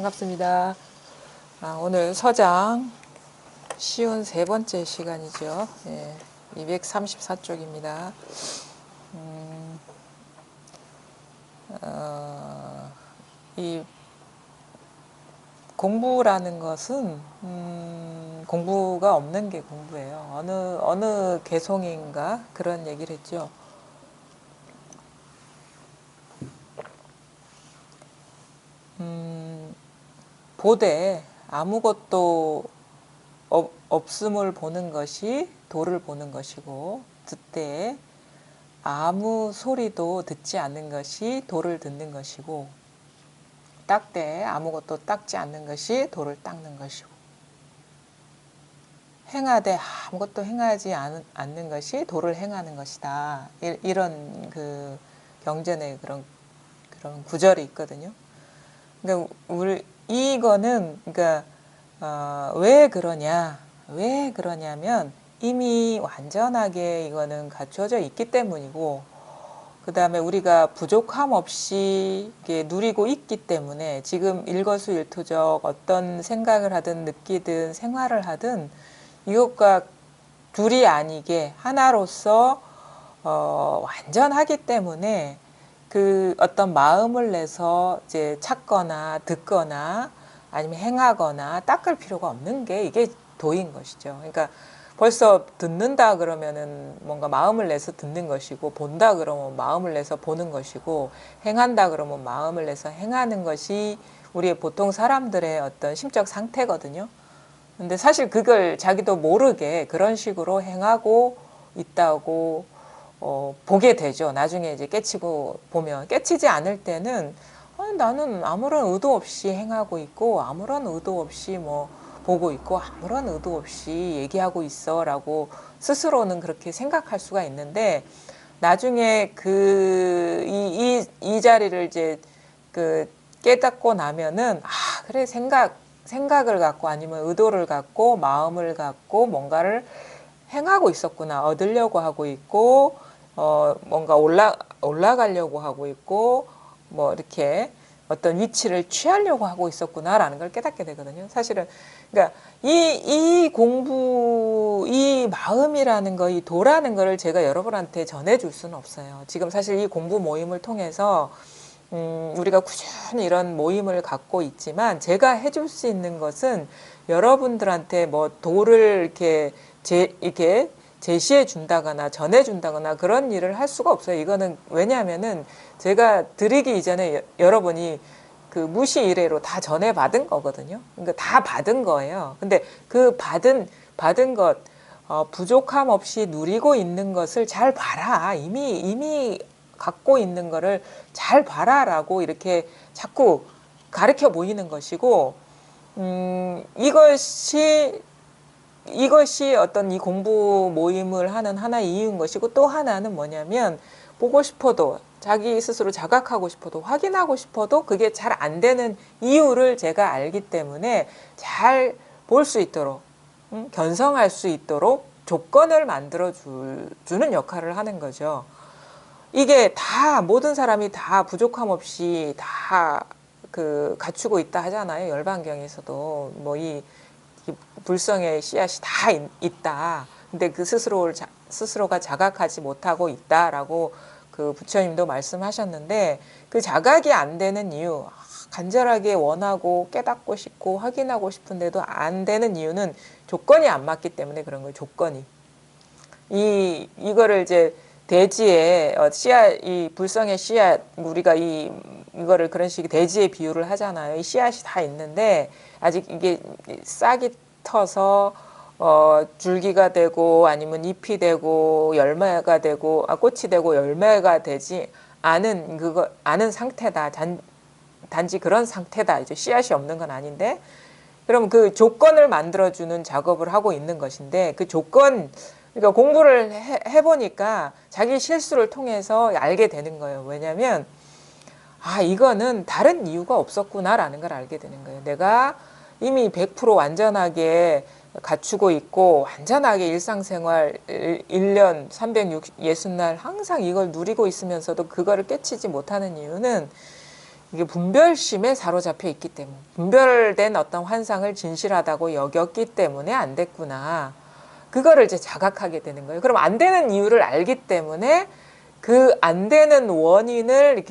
반갑습니다. 오늘 서장 쉬운 세 번째 시간이죠. 234쪽입니다. 이 공부라는 것은 공부가 없는 게 공부예요. 어느 개송인가 그런 얘기를 했죠. 보되 아무것도 없음을 보는 것이 도를 보는 것이고, 듣되 아무 소리도 듣지 않는 것이 도를 듣는 것이고, 닦되 아무것도 닦지 않는 것이 도를 닦는 것이고, 행하되 아무것도 행하지 않는 것이 도를 행하는 것이다. 이런 그 경전의 그런 구절이 있거든요. 그러니까 이거는 그러니까 왜 그러냐면 이미 완전하게 이거는 갖춰져 있기 때문이고, 그 다음에 우리가 부족함 없이 이렇게 누리고 있기 때문에 지금 일거수일투족 어떤 생각을 하든 느끼든 생활을 하든 이것과 둘이 아니게 하나로서 완전하기 때문에 그 어떤 마음을 내서 이제 찾거나 듣거나 아니면 행하거나 닦을 필요가 없는 게 이게 도인 것이죠. 그러니까 벌써 듣는다 그러면은 뭔가 마음을 내서 듣는 것이고, 본다 그러면 마음을 내서 보는 것이고, 행한다 그러면 마음을 내서 행하는 것이 우리의 보통 사람들의 어떤 심적 상태거든요. 근데 사실 그걸 자기도 모르게 그런 식으로 행하고 있다고 보게 되죠. 나중에 이제 깨치고 보면, 깨치지 않을 때는 나는 아무런 의도 없이 행하고 있고, 아무런 의도 없이 뭐 보고 있고, 아무런 의도 없이 얘기하고 있어 라고 스스로는 그렇게 생각할 수가 있는데, 나중에 이 자리를 이제 깨닫고 나면은, 그래, 생각을 갖고 아니면 의도를 갖고 마음을 갖고 뭔가를 행하고 있었구나. 얻으려고 하고 있고, 뭔가 올라가려고 하고 있고, 뭐 이렇게 어떤 위치를 취하려고 하고 있었구나라는 걸 깨닫게 되거든요. 사실은 그러니까 이 공부, 이 마음이라는 거, 이 도라는 거를 제가 여러분한테 전해줄 수는 없어요. 지금 사실 이 공부 모임을 통해서 우리가 꾸준히 이런 모임을 갖고 있지만, 제가 해줄 수 있는 것은 여러분들한테 뭐 도를 이렇게 제시해 준다거나 전해 준다거나 그런 일을 할 수가 없어요. 이거는 왜냐하면은 제가 드리기 이전에 여러분이 그 무시 이래로 다 전해 받은 거거든요. 그러니까 다 받은 거예요. 근데 그 받은 것, 부족함 없이 누리고 있는 것을 잘 봐라. 이미 갖고 있는 거를 잘 봐라라고 이렇게 자꾸 가르쳐 보이는 것이고, 이것이 어떤 이 공부 모임을 하는 하나의 이유인 것이고, 또 하나는 뭐냐면, 보고 싶어도, 자기 스스로 자각하고 싶어도, 확인하고 싶어도 그게 잘 안 되는 이유를 제가 알기 때문에 잘 볼 수 있도록, 견성할 수 있도록 조건을 만들어 주는 역할을 하는 거죠. 이게 다 모든 사람이 다 부족함 없이 다 갖추고 있다 하잖아요. 열반경에서도 뭐 이 불성의 씨앗이 다 있다. 근데 그 스스로가 자각하지 못하고 있다라고 그 부처님도 말씀하셨는데, 그 자각이 안 되는 이유, 간절하게 원하고 깨닫고 싶고 확인하고 싶은데도 안 되는 이유는 조건이 안 맞기 때문에 그런 거예요. 조건이. 이거를 이제 대지에 씨앗, 이 불성의 씨앗, 우리가 이거를 그런 식의 대지에 비유를 하잖아요. 이 씨앗이 다 있는데 아직 이게 싹이 터서 줄기가 되고 아니면 잎이 되고 열매가 되고 꽃이 되고 열매가 되지 않은 상태다. 단지 그런 상태다. 이제 씨앗이 없는 건 아닌데, 그럼 그 조건을 만들어주는 작업을 하고 있는 것인데, 그 조건, 그러니까 공부를 해보니까 자기 실수를 통해서 알게 되는 거예요. 왜냐면, 이거는 다른 이유가 없었구나라는 걸 알게 되는 거예요. 내가 이미 100% 완전하게 갖추고 있고, 완전하게 일상생활 1년 360날 항상 이걸 누리고 있으면서도 그거를 깨치지 못하는 이유는, 이게 분별심에 사로잡혀 있기 때문에 분별된 어떤 환상을 진실하다고 여겼기 때문에 안 됐구나. 그거를 이제 자각하게 되는 거예요. 그럼 안 되는 이유를 알기 때문에 그 안 되는 원인을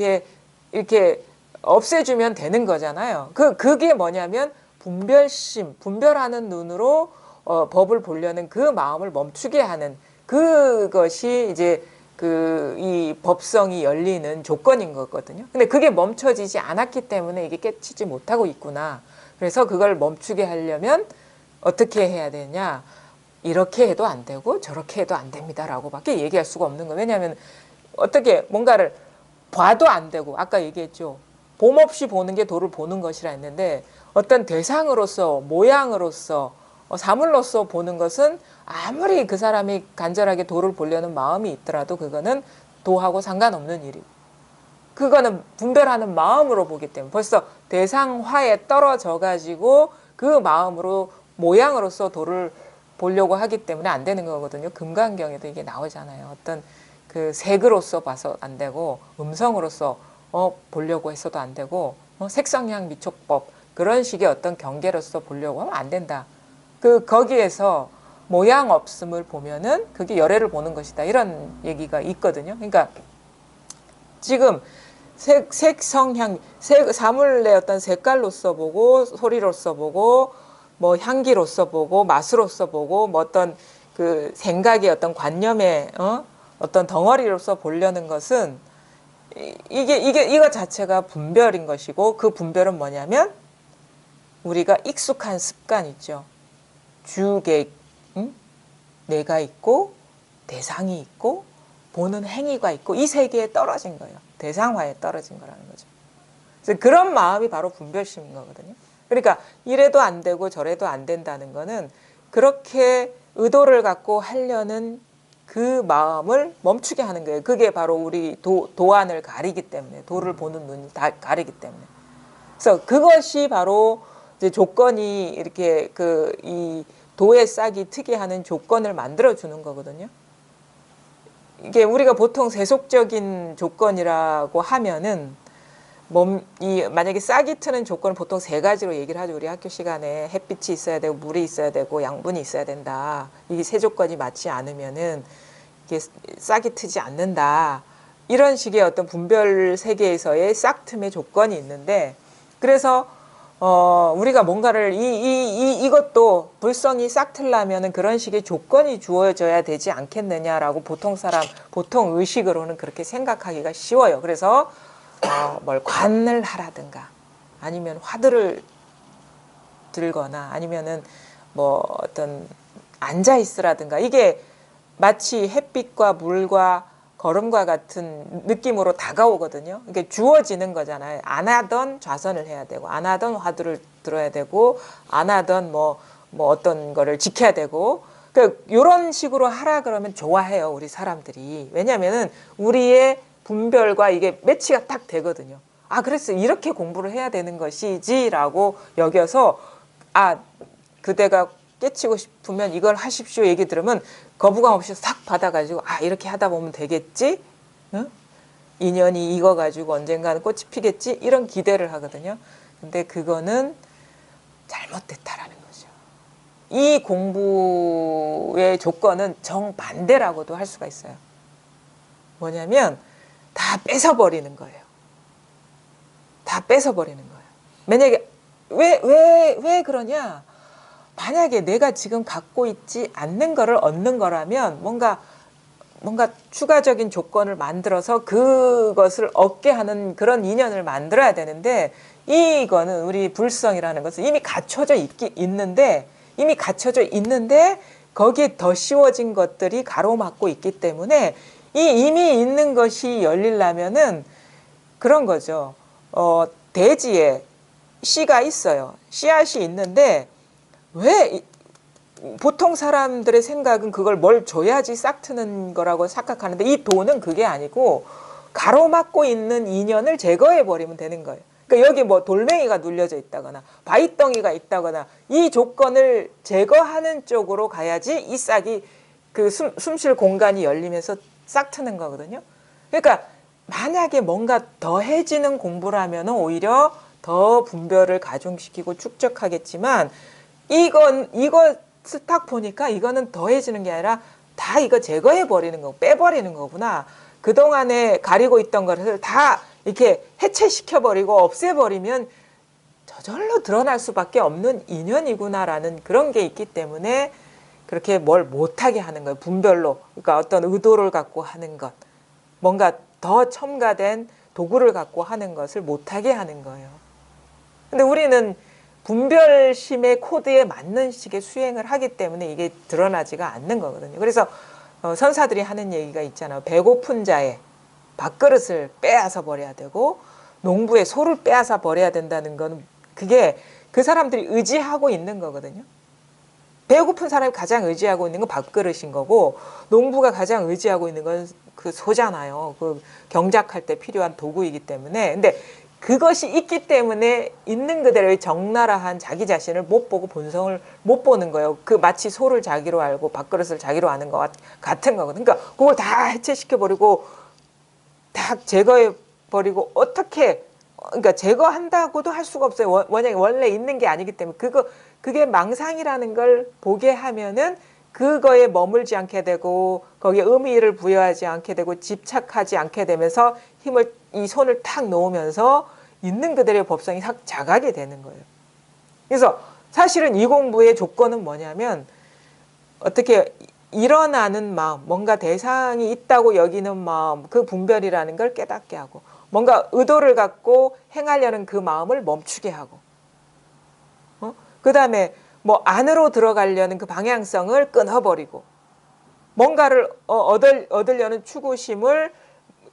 이렇게 없애주면 되는 거잖아요. 그게 뭐냐면 분별심, 분별하는 눈으로 법을 보려는 그 마음을 멈추게 하는 그것이 이제 이 법성이 열리는 조건인 거거든요. 근데 그게 멈춰지지 않았기 때문에 이게 깨치지 못하고 있구나. 그래서 그걸 멈추게 하려면 어떻게 해야 되냐? 이렇게 해도 안 되고 저렇게 해도 안 됩니다라고밖에 얘기할 수가 없는 거예요. 왜냐하면 어떻게 뭔가를 봐도 안 되고 아까 얘기했죠. 봄 없이 보는 게 도를 보는 것이라 했는데 어떤 대상으로서 모양으로서 사물로서 보는 것은 아무리 그 사람이 간절하게 도를 보려는 마음이 있더라도 그거는 도하고 상관없는 일이고 그거는 분별하는 마음으로 보기 때문에 벌써 대상화에 떨어져 가지고 그 마음으로 모양으로서 도를 보려고 하기 때문에 안 되는 거거든요. 금강경에도 이게 나오잖아요. 어떤 그 색으로서 봐서 안 되고 음성으로서 보려고 했어도 안 되고 색성향 미촉법 그런 식의 어떤 경계로서 보려고 하면 안 된다. 거기에서 모양 없음을 보면은 그게 열애를 보는 것이다. 이런 얘기가 있거든요. 그러니까 지금 색성향, 사물의 어떤 색깔로서 보고 소리로서 보고 뭐 향기로서 보고 맛으로서 보고 뭐 어떤 그 생각의 어떤 관념의 어떤 덩어리로서 보려는 것은 이거 자체가 분별인 것이고 그 분별은 뭐냐면 우리가 익숙한 습관 있죠. 주객, 내가 있고 대상이 있고 보는 행위가 있고 이 세계에 떨어진 거예요. 대상화에 떨어진 거라는 거죠. 그래서 그런 마음이 바로 분별심인 거거든요. 그러니까 이래도 안 되고 저래도 안 된다는 거는 그렇게 의도를 갖고 하려는 그 마음을 멈추게 하는 거예요. 그게 바로 우리 도안을 가리기 때문에 도를 보는 눈이 다 가리기 때문에. 그래서 그것이 바로 이제 조건이 이렇게 이 도의 싹이 트게 하는 조건을 만들어 주는 거거든요. 이게 우리가 보통 세속적인 조건이라고 하면은 만약에 싹이 트는 조건은 보통 세 가지로 얘기를 하죠. 우리 학교 시간에 햇빛이 있어야 되고 물이 있어야 되고 양분이 있어야 된다. 이 세 조건이 맞지 않으면은 이게 싹이 트지 않는다. 이런 식의 어떤 분별 세계에서의 싹 틈의 조건이 있는데 그래서 우리가 뭔가를 이것도 불성이 싹 틀려면은 그런 식의 조건이 주어져야 되지 않겠느냐라고 보통 의식으로는 그렇게 생각하기가 쉬워요. 그래서 뭘 관을 하라든가 아니면 화두를 들거나 아니면은 뭐 어떤 앉아 있으라든가 이게 마치 햇빛과 물과 걸음과 같은 느낌으로 다가오거든요. 이게 주어지는 거잖아요. 안 하던 좌선을 해야 되고 안 하던 화두를 들어야 되고 안 하던 뭐 어떤 거를 지켜야 되고 그러니까 이런 식으로 하라 그러면 좋아해요. 우리 사람들이. 왜냐하면은 우리의 분별과 이게 매치가 딱 되거든요. 아, 그래서 이렇게 공부를 해야 되는 것이지라고 여겨서 그대가 깨치고 싶으면 이걸 하십시오 얘기 들으면 거부감 없이 싹 받아가지고 이렇게 하다 보면 되겠지? 응? 인연이 익어가지고 언젠가는 꽃이 피겠지? 이런 기대를 하거든요. 근데 그거는 잘못됐다라는 거죠. 이 공부의 조건은 정반대라고도 할 수가 있어요. 뭐냐면 다 뺏어버리는 거예요. 다 뺏어버리는 거예요. 만약에 왜 그러냐? 만약에 내가 지금 갖고 있지 않는 거를 얻는 거라면 뭔가 추가적인 조건을 만들어서 그것을 얻게 하는 그런 인연을 만들어야 되는데 이거는 우리 불성이라는 것은 이미 갖춰져 있는데 거기에 더 씌워진 것들이 가로막고 있기 때문에 이미 있는 것이 열리려면은 그런 거죠. 대지에 씨가 있어요. 씨앗이 있는데 왜 보통 사람들의 생각은 그걸 뭘 줘야지 싹 트는 거라고 생각하는데 이 도는 그게 아니고 가로막고 있는 인연을 제거해 버리면 되는 거예요. 그러니까 여기 뭐 돌멩이가 눌려져 있다거나 바위덩이가 있다거나 이 조건을 제거하는 쪽으로 가야지 이 싹이 그 숨 쉴 공간이 열리면서 싹 트는 거거든요. 그러니까 만약에 뭔가 더해지는 공부라면 오히려 더 분별을 가중시키고 축적하겠지만 이것을 딱 보니까 이거는 더해지는 게 아니라 다 이거 제거해 버리는 거고 빼버리는 거구나. 그동안에 가리고 있던 것을 다 이렇게 해체시켜 버리고 없애버리면 저절로 드러날 수밖에 없는 인연이구나라는 그런 게 있기 때문에 그렇게 뭘 못하게 하는 거예요. 분별로. 그러니까 어떤 의도를 갖고 하는 것. 뭔가 더 첨가된 도구를 갖고 하는 것을 못하게 하는 거예요. 근데 우리는 분별심의 코드에 맞는 식의 수행을 하기 때문에 이게 드러나지가 않는 거거든요. 그래서 선사들이 하는 얘기가 있잖아요. 배고픈 자의 밥그릇을 빼앗아 버려야 되고 농부의 소를 빼앗아 버려야 된다는 건 그게 그 사람들이 의지하고 있는 거거든요. 배고픈 사람이 가장 의지하고 있는 건 밥그릇인 거고 농부가 가장 의지하고 있는 건 그 소잖아요. 그 경작할 때 필요한 도구이기 때문에. 근데 그것이 있기 때문에 있는 그대로의 적나라한 자기 자신을 못 보고 본성을 못 보는 거예요. 그 마치 소를 자기로 알고 밥그릇을 자기로 아는 것 같은 거거든요. 그러니까 그걸 다 해체시켜버리고 다 제거해버리고 어떻게 그러니까 제거한다고도 할 수가 없어요. 원래 있는 게 아니기 때문에 그게 망상이라는 걸 보게 하면은 그거에 머물지 않게 되고 거기에 의미를 부여하지 않게 되고 집착하지 않게 되면서 이 손을 탁 놓으면서 있는 그대로의 법성이 싹 자각이 되는 거예요. 그래서 사실은 이 공부의 조건은 뭐냐면 어떻게 일어나는 마음, 뭔가 대상이 있다고 여기는 마음, 그 분별이라는 걸 깨닫게 하고 뭔가 의도를 갖고 행하려는 그 마음을 멈추게 하고 그 다음에 뭐 안으로 들어가려는 그 방향성을 끊어버리고 뭔가를 얻으려는 추구심을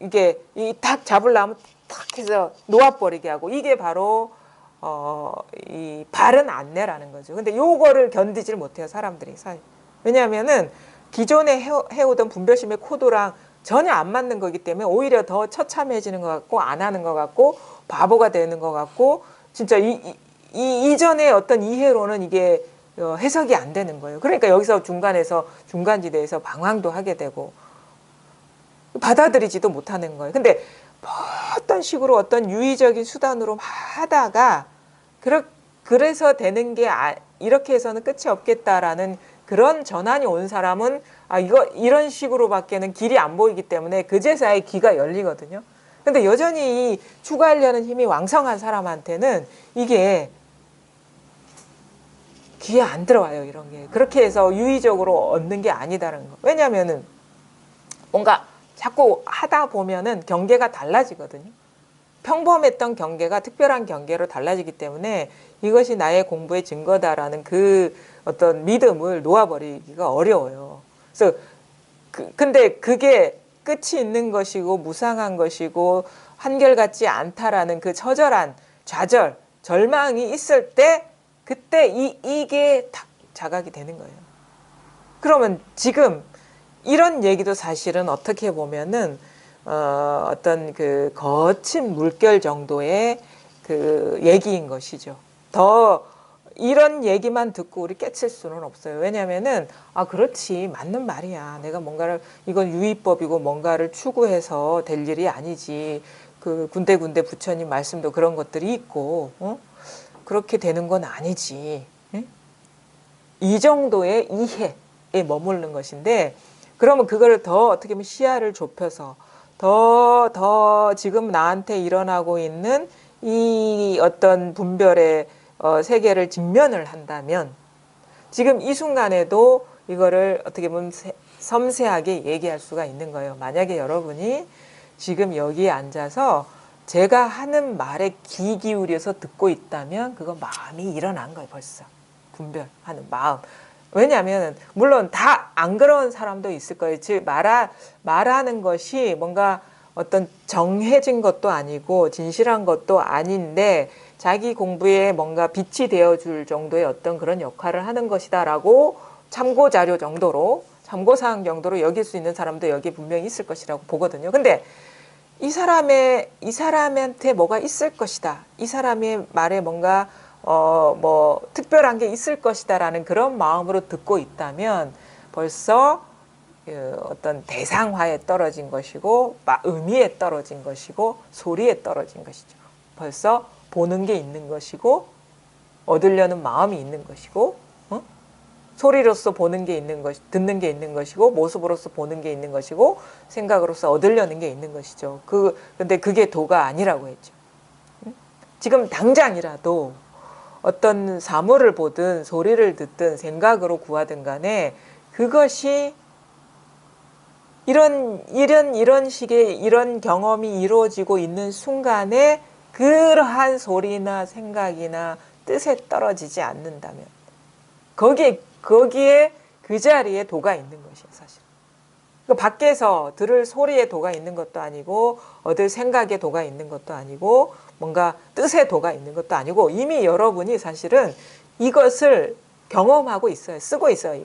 이게 딱 잡으려면 탁 해서 놓아버리게 하고 이게 바로 이 바른 안내라는 거죠. 근데 요거를 견디질 못해요, 사람들이. 왜냐하면은 기존에 해오던 분별심의 코드랑 전혀 안 맞는 거기 때문에 오히려 더 처참해지는 것 같고 안 하는 것 같고 바보가 되는 것 같고 진짜 이전의 어떤 이해로는 이게 해석이 안 되는 거예요. 그러니까 여기서 중간지대에서 방황도 하게 되고 받아들이지도 못하는 거예요. 근데 어떤 식으로 어떤 유의적인 수단으로 하다가 그래서 되는 게 이렇게 해서는 끝이 없겠다라는 그런 전환이 온 사람은 이런 식으로밖에는 길이 안 보이기 때문에 그제서야 귀가 열리거든요. 근데 여전히 이 추구하려는 힘이 왕성한 사람한테는 이게 귀에 안 들어와요, 이런 게. 그렇게 해서 유의적으로 얻는 게 아니다라는 거. 왜냐면은 뭔가 자꾸 하다 보면은 경계가 달라지거든요. 평범했던 경계가 특별한 경계로 달라지기 때문에 이것이 나의 공부의 증거다라는 그 어떤 믿음을 놓아버리기가 어려워요. 그래서 근데 그게 끝이 있는 것이고 무상한 것이고 한결같지 않다라는 그 처절한 좌절, 절망이 있을 때 그때 이게 딱 자각이 되는 거예요. 그러면 지금 이런 얘기도 사실은 어떻게 보면은 어떤 그 거친 물결 정도의 그 얘기인 것이죠. 더 이런 얘기만 듣고 우리 깨칠 수는 없어요. 왜냐면은 그렇지 맞는 말이야. 내가 뭔가를 이건 유의법이고 뭔가를 추구해서 될 일이 아니지. 그 군데군데 부처님 말씀도 그런 것들이 있고 그렇게 되는 건 아니지. 응? 이 정도의 이해에 머무르는 것인데 그러면 그거를 더 어떻게 보면 시야를 좁혀서 더 지금 나한테 일어나고 있는 이 어떤 분별의 세계를 직면을 한다면 지금 이 순간에도 이거를 어떻게 보면 섬세하게 얘기할 수가 있는 거예요. 만약에 여러분이 지금 여기에 앉아서 제가 하는 말에 귀 기울여서 듣고 있다면 그거 마음이 일어난 거예요. 벌써 분별하는 마음. 왜냐하면 물론 다 안 그런 사람도 있을 거예요. 즉 말하는 것이 뭔가 어떤 정해진 것도 아니고 진실한 것도 아닌데 자기 공부에 뭔가 빛이 되어줄 정도의 어떤 그런 역할을 하는 것이다라고 참고자료 정도로 참고사항 정도로 여길 수 있는 사람도 여기 분명히 있을 것이라고 보거든요. 근데 이 사람한테 뭐가 있을 것이다. 이 사람의 말에 뭔가 특별한 게 있을 것이다라는 그런 마음으로 듣고 있다면 벌써 어떤 대상화에 떨어진 것이고 의미에 떨어진 것이고 소리에 떨어진 것이죠. 벌써 보는 게 있는 것이고 얻으려는 마음이 있는 것이고 소리로서 보는 게 있는 것, 듣는 게 있는 것이고 모습으로서 보는 게 있는 것이고 생각으로서 얻으려는 게 있는 것이죠. 근데 그게 도가 아니라고 했죠. 지금 당장이라도 어떤 사물을 보든 소리를 듣든 생각으로 구하든 간에 그것이 이런 식의 이런 경험이 이루어지고 있는 순간에 그러한 소리나 생각이나 뜻에 떨어지지 않는다면 거기에 그 자리에 도가 있는 것이에요, 사실. 그러니까 밖에서 들을 소리에 도가 있는 것도 아니고 얻을 생각에 도가 있는 것도 아니고 뭔가 뜻에 도가 있는 것도 아니고 이미 여러분이 사실은 이것을 경험하고 있어요. 쓰고 있어요.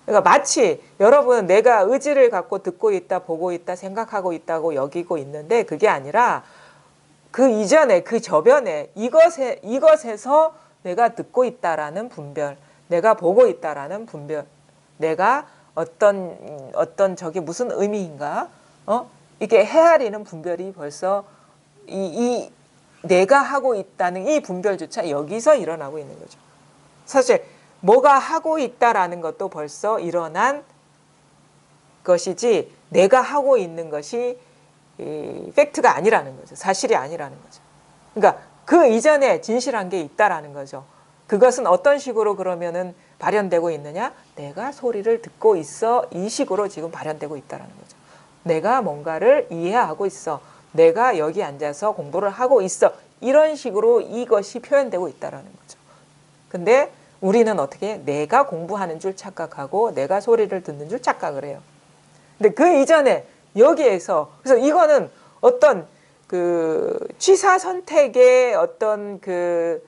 그러니까 마치 여러분은 내가 의지를 갖고 듣고 있다, 보고 있다, 생각하고 있다고 여기고 있는데 그게 아니라 그 이전에, 그 저변에 이것에서 내가 듣고 있다라는 분별, 내가 보고 있다라는 분별, 내가 어떤 저게 무슨 의미인가? 이게 헤아리는 분별이 벌써 이 내가 하고 있다는 이 분별조차 여기서 일어나고 있는 거죠. 사실 뭐가 하고 있다라는 것도 벌써 일어난 것이지 내가 하고 있는 것이 팩트가 아니라는 거죠. 사실이 아니라는 거죠. 그러니까 그 이전에 진실한 게 있다라는 거죠. 그것은 어떤 식으로 그러면은 발현되고 있느냐? 내가 소리를 듣고 있어. 이 식으로 지금 발현되고 있다라는 거죠. 내가 뭔가를 이해하고 있어. 내가 여기 앉아서 공부를 하고 있어. 이런 식으로 이것이 표현되고 있다라는 거죠. 근데 우리는 어떻게 내가 공부하는 줄 착각하고 내가 소리를 듣는 줄 착각을 해요. 근데 그 이전에 여기에서 그래서 이거는 어떤 그 취사 선택의 어떤 그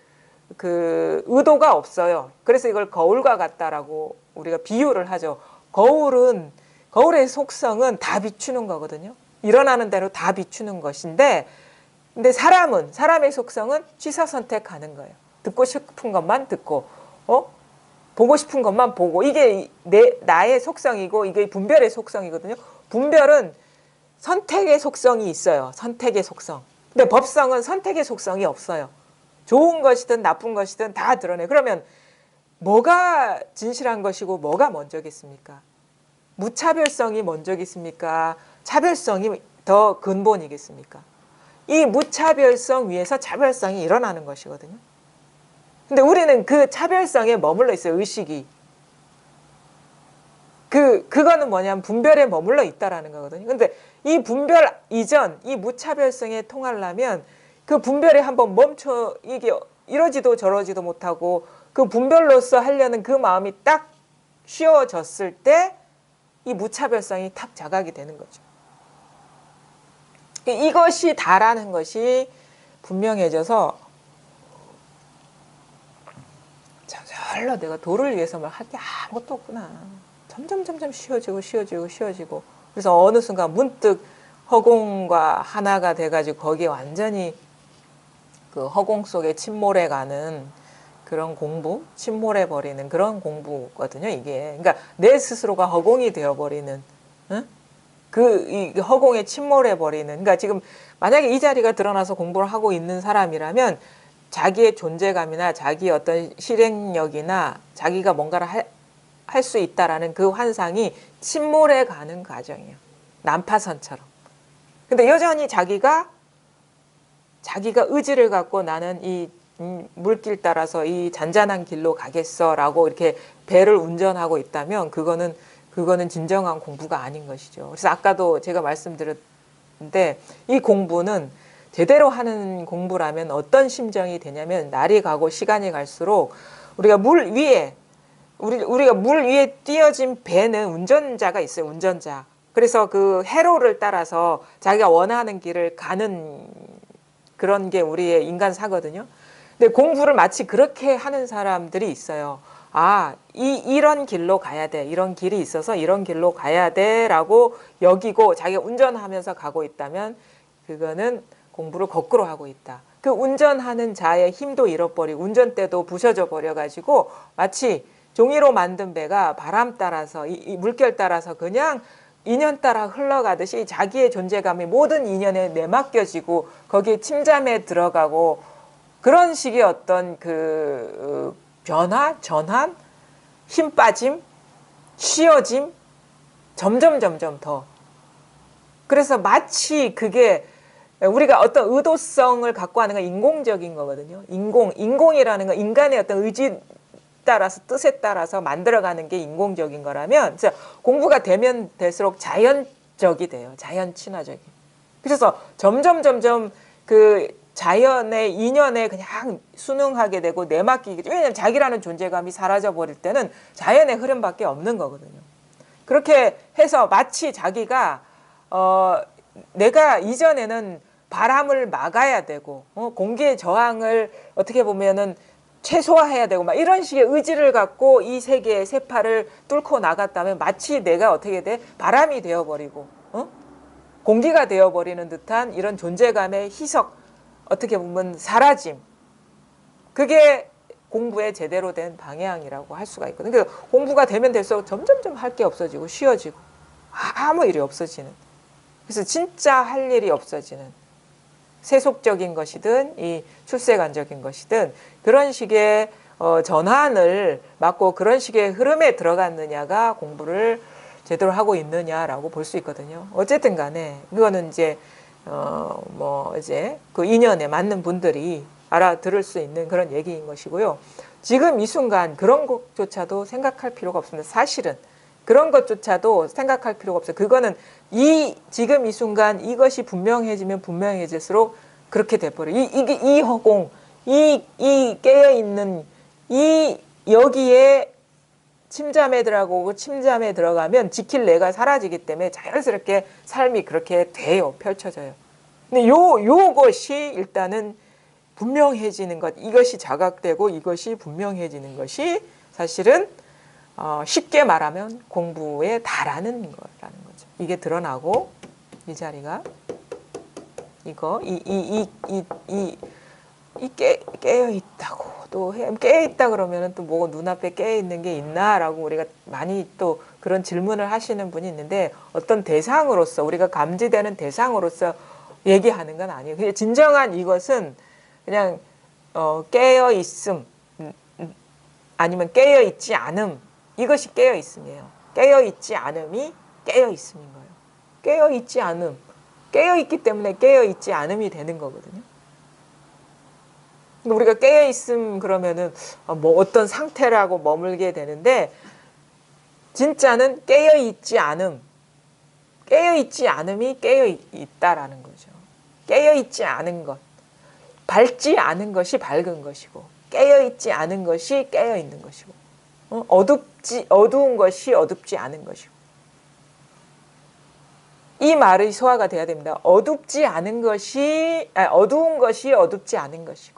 의도가 없어요. 그래서 이걸 거울과 같다라고 우리가 비유를 하죠. 거울의 속성은 다 비추는 거거든요. 일어나는 대로 다 비추는 것인데, 근데 사람의 속성은 취사 선택하는 거예요. 듣고 싶은 것만 듣고, 보고 싶은 것만 보고, 이게 나의 속성이고 이게 분별의 속성이거든요. 분별은 선택의 속성이 있어요. 선택의 속성. 근데 법성은 선택의 속성이 없어요. 좋은 것이든 나쁜 것이든 다 드러내. 그러면 뭐가 진실한 것이고 뭐가 먼저겠습니까? 무차별성이 먼저겠습니까? 차별성이 더 근본이겠습니까? 이 무차별성 위에서 차별성이 일어나는 것이거든요. 근데 우리는 그 차별성에 머물러 있어요. 의식이. 그거는 뭐냐면 분별에 머물러 있다라는 거거든요. 근데 이 분별 이전, 이 무차별성에 통하려면 그 분별이 한번 이게 이러지도 저러지도 못하고 그 분별로서 하려는 그 마음이 딱 쉬어졌을 때 이 무차별성이 탁 자각이 되는 거죠. 이것이 다라는 것이 분명해져서 저절로 내가 도를 위해서만 할 게 아무것도 없구나. 점점 쉬워지고 그래서 어느 순간 문득 허공과 하나가 돼가지고 거기에 완전히 그 허공 속에 침몰해가는 그런 공부, 침몰해버리는 그런 공부거든요, 이게. 그러니까 내 스스로가 허공이 되어버리는, 이 허공에 침몰해버리는. 그러니까 지금 만약에 이 자리가 드러나서 공부를 하고 있는 사람이라면 자기의 존재감이나 자기의 어떤 실행력이나 자기가 뭔가를 할 수 있다라는 그 환상이 침몰해가는 과정이에요. 난파선처럼. 근데 여전히 자기가 의지를 갖고 나는 이 물길 따라서 이 잔잔한 길로 가겠어라고 이렇게 배를 운전하고 있다면 그거는 진정한 공부가 아닌 것이죠. 그래서 아까도 제가 말씀드렸는데 이 공부는 제대로 하는 공부라면 어떤 심정이 되냐면 날이 가고 시간이 갈수록 우리가 물 위에 띄어진 배는 운전자가 있어요. 운전자. 그래서 그 회로를 따라서 자기가 원하는 길을 가는 그런 게 우리의 인간사거든요. 근데 공부를 마치 그렇게 하는 사람들이 있어요. 이런 길로 가야 돼. 이런 길이 있어서 이런 길로 가야 돼. 라고 여기고 자기가 운전하면서 가고 있다면 그거는 공부를 거꾸로 하고 있다. 그 운전하는 자의 힘도 잃어버리고 운전대도 부셔져 버려가지고 마치 종이로 만든 배가 바람 따라서 이 물결 따라서 그냥 인연 따라 흘러가듯이 자기의 존재감이 모든 인연에 내맡겨지고 거기에 침잠에 들어가고 그런 식의 어떤 그 변화, 전환, 힘 빠짐, 쉬어짐, 점점 더. 그래서 마치 그게 우리가 어떤 의도성을 갖고 하는 건 인공적인 거거든요. 인공이라는 건 인간의 어떤 의지 따라서 뜻에 따라서 만들어가는 게 인공적인 거라면 공부가 되면 될수록 자연적이 돼요. 자연 친화적이. 그래서 점점 그 자연의 인연에 그냥 순응하게 되고 내맡기게 되고 왜냐하면 자기라는 존재감이 사라져 버릴 때는 자연의 흐름밖에 없는 거거든요. 그렇게 해서 마치 자기가 내가 이전에는 바람을 막아야 되고 공기의 저항을 어떻게 보면은 최소화해야 되고 막 이런 식의 의지를 갖고 이 세계의 세파를 뚫고 나갔다면 마치 내가 어떻게 돼? 바람이 되어버리고 공기가 되어버리는 듯한 이런 존재감의 희석, 어떻게 보면 사라짐. 그게 공부의 제대로 된 방향이라고 할 수가 있거든요. 그러니까 공부가 되면 될수록 점점 할 게 없어지고 쉬워지고 아무 일이 없어지는. 그래서 진짜 할 일이 없어지는. 세속적인 것이든 이 출세관적인 것이든 그런 식의 전환을 막고 그런 식의 흐름에 들어갔느냐가 공부를 제대로 하고 있느냐라고 볼 수 있거든요. 어쨌든 간에 그거는 이제 이제 그 인연에 맞는 분들이 알아들을 수 있는 그런 얘기인 것이고요. 지금 이 순간 그런 것조차도 생각할 필요가 없습니다. 사실은 그런 것조차도 생각할 필요가 없어요. 그거는 지금 이 순간 이것이 분명해지면 분명해질수록 그렇게 돼버려요. 이 허공, 이 깨어있는, 여기에 침잠에 들어가고 침잠에 들어가면 지킬 내가 사라지기 때문에 자연스럽게 삶이 그렇게 돼요. 펼쳐져요. 근데 요것이 일단은 분명해지는 것, 이것이 자각되고 이것이 분명해지는 것이 사실은 쉽게 말하면 공부에 달하는 거라는 거죠. 이게 드러나고 이 자리가 이거 깨어 있다고 또 깨어 있다 그러면은 또 뭐 눈앞에 깨어 있는 게 있나라고 우리가 많이 또 그런 질문을 하시는 분이 있는데 어떤 대상으로서 우리가 감지되는 대상으로서 얘기하는 건 아니에요. 그냥 진정한 이것은 그냥 깨어 있음 아니면 깨어 있지 않음 이것이 깨어 있음이에요. 깨어 있지 않음이 깨어 있음인 거예요. 깨어 있지 않음. 깨어 있기 때문에 깨어 있지 않음이 되는 거거든요. 우리가 깨어 있음 그러면은 뭐 어떤 상태라고 머물게 되는데 진짜는 깨어 있지 않음. 깨어 있지 않음이 깨어 있다라는 거죠. 깨어 있지 않은 것. 밝지 않은 것이 밝은 것이고 깨어 있지 않은 것이 깨어 있는 것이고 어두운 것이 어둡지 않은 것이고 이 말이 소화가 돼야 됩니다. 어두운 것이 어둡지 않은 것이고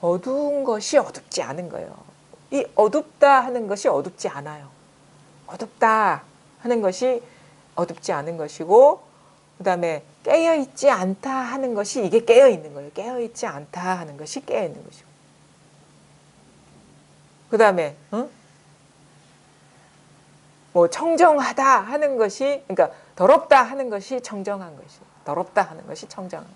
어두운 것이 어둡지 않은 거예요. 이 어둡다 하는 것이 어둡지 않아요. 어둡다 하는 것이 어둡지 않은 것이고 그 다음에 깨어있지 않다 하는 것이 이게 깨어있는 거예요. 깨어있지 않다 하는 것이 깨어있는 것이고 그 다음에 뭐 청정하다 하는 것이 그러니까 더럽다 하는 것이 청정한 것이 더럽다 하는 것이 청정한 것.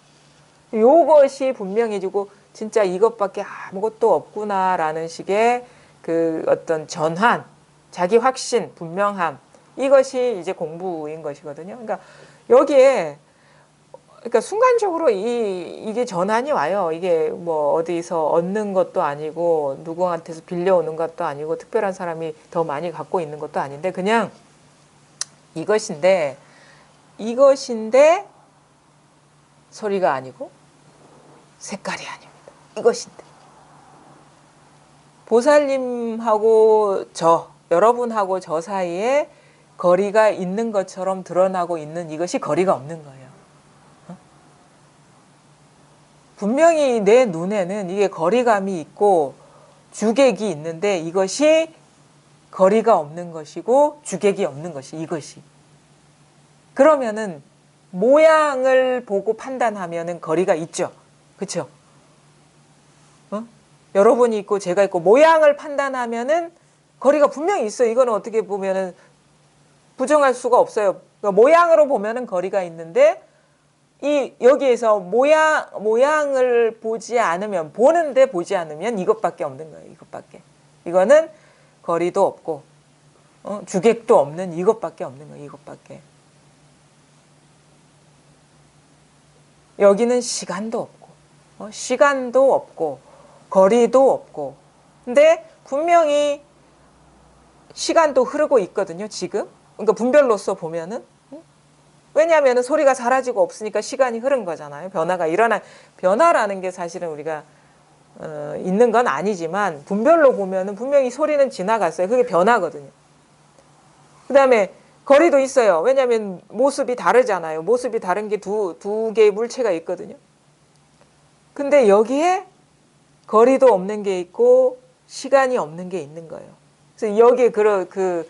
요것이 분명해지고 진짜 이것밖에 아무것도 없구나라는 식의 그 어떤 전환, 자기 확신, 분명함 이것이 이제 공부인 것이거든요. 그러니까 여기에 그러니까 순간적으로 이게 전환이 와요. 이게 뭐 어디서 얻는 것도 아니고 누구한테서 빌려오는 것도 아니고 특별한 사람이 더 많이 갖고 있는 것도 아닌데 그냥 이것인데 소리가 아니고 색깔이 아닙니다. 이것인데 보살님하고 여러분하고 저 사이에 거리가 있는 것처럼 드러나고 있는 이것이 거리가 없는 거예요. 분명히 내 눈에는 이게 거리감이 있고 주객이 있는데 이것이 거리가 없는 것이고 주객이 없는 것이 이것이. 그러면은 모양을 보고 판단하면은 거리가 있죠. 그렇죠? 여러분이 있고 제가 있고 모양을 판단하면은 거리가 분명히 있어요. 이거는 어떻게 보면은 부정할 수가 없어요. 그러니까 모양으로 보면은 거리가 있는데 이 여기에서 모양을 보지 않으면 보는데 보지 않으면 이것밖에 없는 거예요. 이것밖에. 이거는 거리도 없고 주객도 없는 이것밖에 없는 거예요. 이것밖에. 여기는 시간도 없고 시간도 없고 거리도 없고 근데 분명히 시간도 흐르고 있거든요. 지금. 그러니까 분별로서 보면은 왜냐하면 소리가 사라지고 없으니까 시간이 흐른 거잖아요. 변화라는 게 사실은 우리가 있는 건 아니지만 분별로 보면은 분명히 소리는 지나갔어요. 그게 변화거든요. 그 다음에 거리도 있어요. 왜냐하면 모습이 다르잖아요. 모습이 다른 게 두 개의 물체가 있거든요. 근데 여기에 거리도 없는 게 있고 시간이 없는 게 있는 거예요. 그래서 여기에 그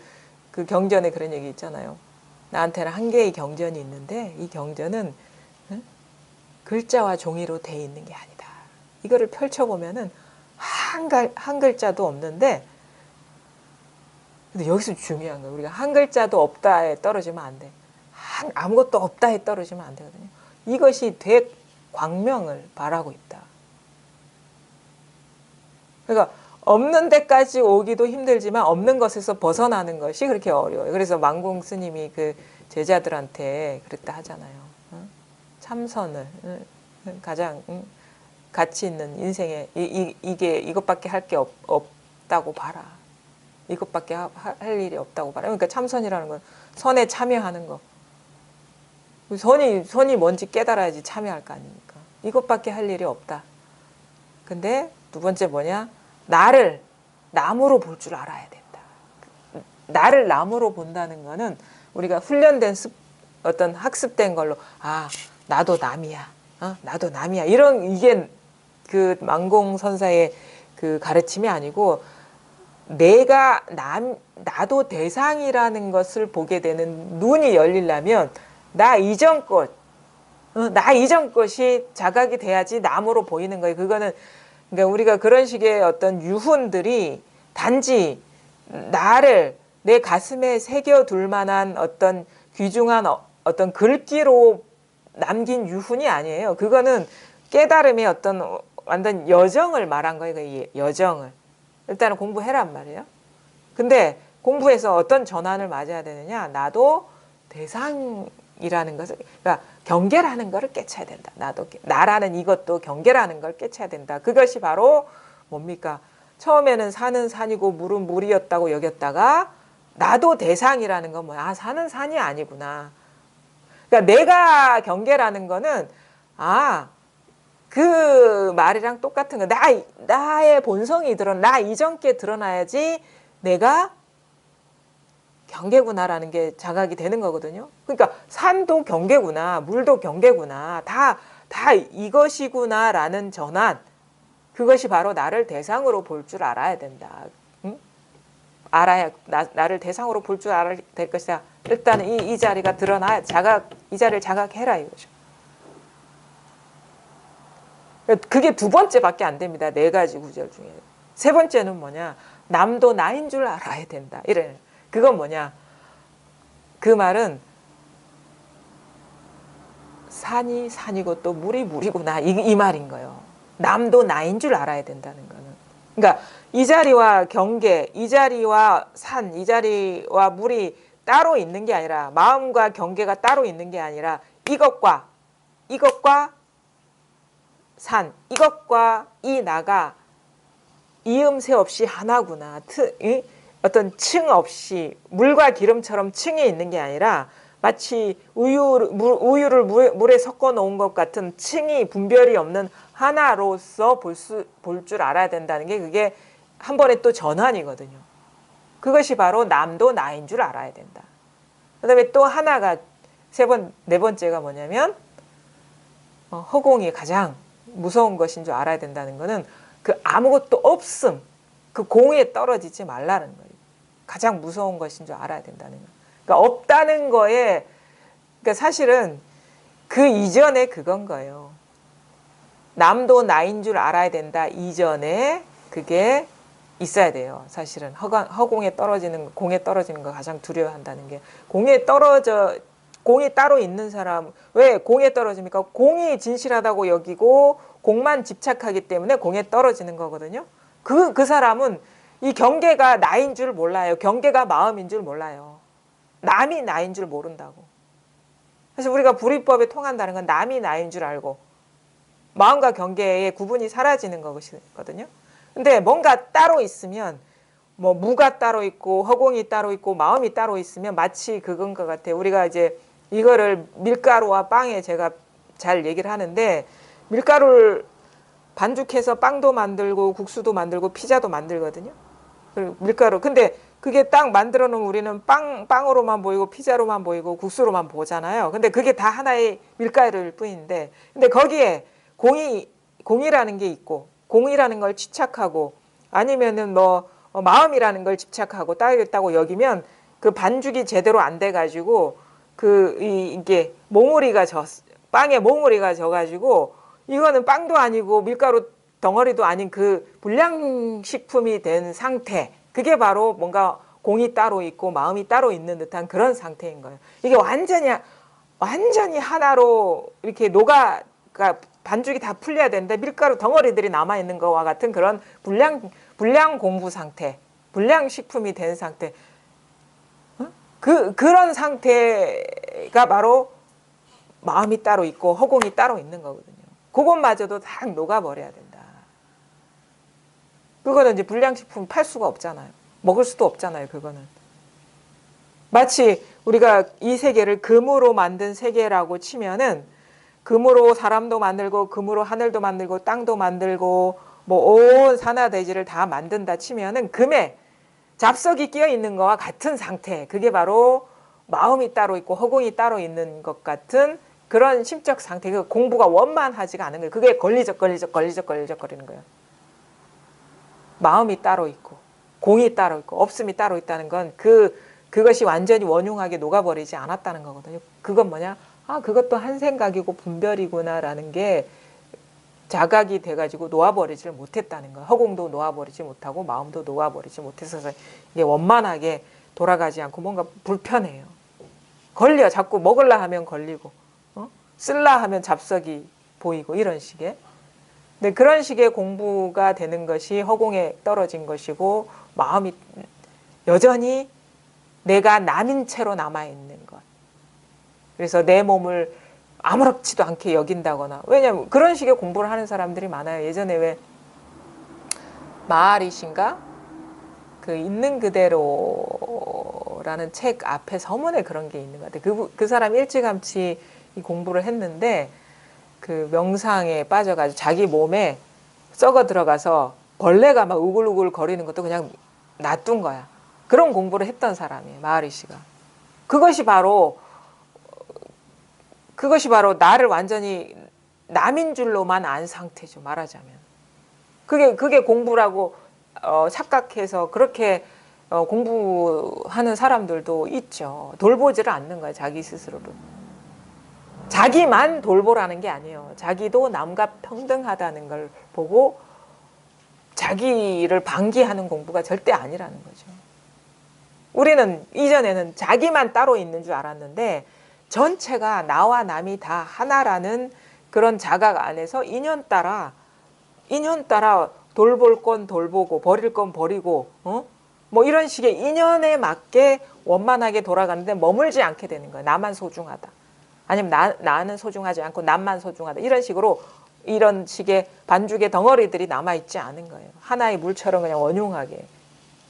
경전에 그런 얘기 있잖아요. 나한테는 한 개의 경전이 있는데 이 경전은 글자와 종이로 돼 있는 게 아니다. 이거를 펼쳐보면은 한 글자도 없는데 근데 여기서 중요한 거예요. 우리가 한 글자도 없다에 떨어지면 안 돼. 아무것도 없다에 떨어지면 안 되거든요. 이것이 대광명을 바라고 있다. 그러니까 없는 데까지 오기도 힘들지만 없는 것에서 벗어나는 것이 그렇게 어려워요. 그래서 망공 스님이 그 제자들한테 그랬다 하잖아요. 참선을 가장 가치 있는 인생에 이것밖에 할 게 없다고 봐라. 이것밖에 할 일이 없다고 봐라. 그러니까 참선이라는 건 선에 참여하는 거. 선이 뭔지 깨달아야지 참여할 거 아닙니까? 이것밖에 할 일이 없다. 근데 두 번째 뭐냐? 나를 남으로 볼 줄 알아야 된다. 나를 남으로 본다는 거는 우리가 훈련된 어떤 학습된 걸로 나도 남이야. 나도 남이야. 이게 그 망공선사의 그 가르침이 아니고 나도 대상이라는 것을 보게 되는 눈이 열리려면 나 이전 것이 자각이 돼야지 남으로 보이는 거예요. 그거는 그러니까 우리가 그런 식의 어떤 유훈들이 단지 나를 내 가슴에 새겨둘 만한 어떤 귀중한 어떤 글귀로 남긴 유훈이 아니에요. 그거는 깨달음의 어떤 완전 여정을 말한 거예요. 그 여정을. 일단은 공부해란 말이에요. 근데 공부해서 어떤 전환을 맞아야 되느냐. 나도 대상이라는 것을 그러니까 경계라는 것을 깨쳐야 된다. 나라는 이것도 경계라는 걸 깨쳐야 된다. 그것이 바로 뭡니까? 처음에는 산은 산이고 물은 물이었다고 여겼다가 나도 대상이라는 건 뭐야? 산은 산이 아니구나. 그러니까 내가 경계라는 거는 그 말이랑 똑같은 거. 나의 본성이 나 이전께 드러나야지 내가 경계구나라는 게 자각이 되는 거거든요. 그러니까 산도 경계구나, 물도 경계구나, 다 이것이구나라는 전환. 그것이 바로 나를 대상으로 볼 줄 알아야 된다. 응? 알아야 나를 대상으로 볼 줄 알아야 될 것이다. 일단은 이 자리가 드러나야 이 자리를 자각해라 이거죠. 그게 두 번째밖에 안 됩니다. 4가지 구절 중에. 세 번째는 뭐냐? 남도 나인 줄 알아야 된다. 이래. 그건 뭐냐? 그 말은 산이 산이고 또 물이 물이구나. 이 말인 거예요. 남도 나인 줄 알아야 된다는 거는. 그러니까 이 자리와 경계, 이 자리와 산, 이 자리와 물이 따로 있는 게 아니라 마음과 경계가 따로 있는 게 아니라 이것과 산, 이것과 이 나가 이음새 없이 하나구나. 어떤 층 없이 물과 기름처럼 층이 있는 게 아니라 마치 우유를 물에 섞어 놓은 것 같은 층이 분별이 없는 하나로서 볼 줄 알아야 된다는 게 그게 한 번에 또 전환이거든요. 그것이 바로 남도 나인 줄 알아야 된다. 그 다음에 또 하나가 네 번째가 뭐냐면 허공이 가장 무서운 것인 줄 알아야 된다는 거는 그 아무것도 없음, 그 공에 떨어지지 말라는 거예요. 가장 무서운 것인 줄 알아야 된다는 거예요. 그러니까 없다는 거에 그러니까 사실은 그 이전에 그건 거예요. 남도 나인 줄 알아야 된다 이전에 그게 있어야 돼요. 사실은 허공에 떨어지는, 공에 떨어지는 거 가장 두려워한다는 게, 공이 따로 있는 사람, 왜 공에 떨어집니까? 공이 진실하다고 여기고 공만 집착하기 때문에 공에 떨어지는 거거든요. 그 사람은 이 경계가 나인 줄 몰라요. 경계가 마음인 줄 몰라요. 남이 나인 줄 모른다고. 그래서 우리가 불이법에 통한다는 건 남이 나인 줄 알고 마음과 경계의 구분이 사라지는 것이거든요. 근데 뭔가 따로 있으면, 뭐 무가 따로 있고 허공이 따로 있고 마음이 따로 있으면 마치 그건 것 같아요. 우리가 이제 이거를 밀가루와 빵에 제가 잘 얘기를 하는데, 밀가루를 반죽해서 빵도 만들고 국수도 만들고 피자도 만들거든요. 밀가루. 근데 그게 딱 만들어 놓으면 우리는 빵으로만 보이고 피자로만 보이고 국수로만 보잖아요. 근데 그게 다 하나의 밀가루일 뿐인데, 근데 거기에 공이라는 게 있고, 공이라는 걸 집착하고, 아니면은 뭐 마음이라는 걸 집착하고 따르겠다고 여기면 그 반죽이 제대로 안 돼가지고 이게 빵에 몽우리가 져가지고 이거는 빵도 아니고 밀가루 덩어리도 아닌 그 불량식품이 된 상태, 그게 바로 뭔가 공이 따로 있고 마음이 따로 있는 듯한 그런 상태인 거예요. 이게 완전히 하나로 이렇게 그러니까 반죽이 다 풀려야 되는데 밀가루 덩어리들이 남아있는 것과 같은 그런 불량 공부 상태, 불량식품이 된 상태, 그런 상태가 바로 마음이 따로 있고 허공이 따로 있는 거거든요. 그것마저도 다 녹아버려야 된다. 그거는 이제 불량식품 팔 수가 없잖아요. 먹을 수도 없잖아요. 그거는 마치 우리가 이 세계를 금으로 만든 세계라고 치면은, 금으로 사람도 만들고 금으로 하늘도 만들고 땅도 만들고 뭐 온 산하대지를 다 만든다 치면은 금에 잡석이 끼어 있는 거와 같은 상태, 그게 바로 마음이 따로 있고 허공이 따로 있는 것 같은 그런 심적 상태. 그 공부가 원만하지가 않은 거예요. 그게 걸리적거리는 거예요. 마음이 따로 있고 공이 따로 있고 없음이 따로 있다는 건 그것이 완전히 원흉하게 녹아버리지 않았다는 거거든요. 그건 뭐냐? 그것도 한 생각이고 분별이구나라는 게 자각이 돼가지고 놓아버리지를 못했다는 거예요. 허공도 놓아버리지 못하고 마음도 놓아버리지 못해서 이게 원만하게 돌아가지 않고 뭔가 불편해요. 자꾸 먹으려 하면 걸리고, 쓸라 하면 잡석이 보이고, 이런 식의. 근데 그런 식의 공부가 되는 것이 허공에 떨어진 것이고, 마음이 여전히 내가 남인 채로 남아있는 것. 그래서 내 몸을 아무렇지도 않게 여긴다거나, 왜냐면 그런 식의 공부를 하는 사람들이 많아요. 예전에 왜 마하리시인가? 그 있는 그대로라는 책 앞에 서문에 그런 게 있는 것 같아요. 그 사람이 일찌감치 이 공부를 했는데 그 명상에 빠져가지고 자기 몸에 썩어 들어가서 벌레가 막 우글우글 거리는 것도 그냥 놔둔 거야. 그런 공부를 했던 사람이에요. 마하리시가. 그것이 바로 나를 완전히 남인 줄로만 안 상태죠. 말하자면. 그게 공부라고 착각해서 그렇게 공부하는 사람들도 있죠. 돌보지를 않는 거예요. 자기 스스로를. 자기만 돌보라는 게 아니에요. 자기도 남과 평등하다는 걸 보고 자기를 방기하는 공부가 절대 아니라는 거죠. 우리는 이전에는 자기만 따로 있는 줄 알았는데 전체가 나와 남이 다 하나라는 그런 자각 안에서 인연따라 돌볼 건 돌보고 버릴 건 버리고 뭐 이런 식의 인연에 맞게 원만하게 돌아가는데 머물지 않게 되는 거예요. 나만 소중하다. 아니면 나는 소중하지 않고 남만 소중하다. 이런 식의 반죽의 덩어리들이 남아있지 않은 거예요. 하나의 물처럼 그냥 원흉하게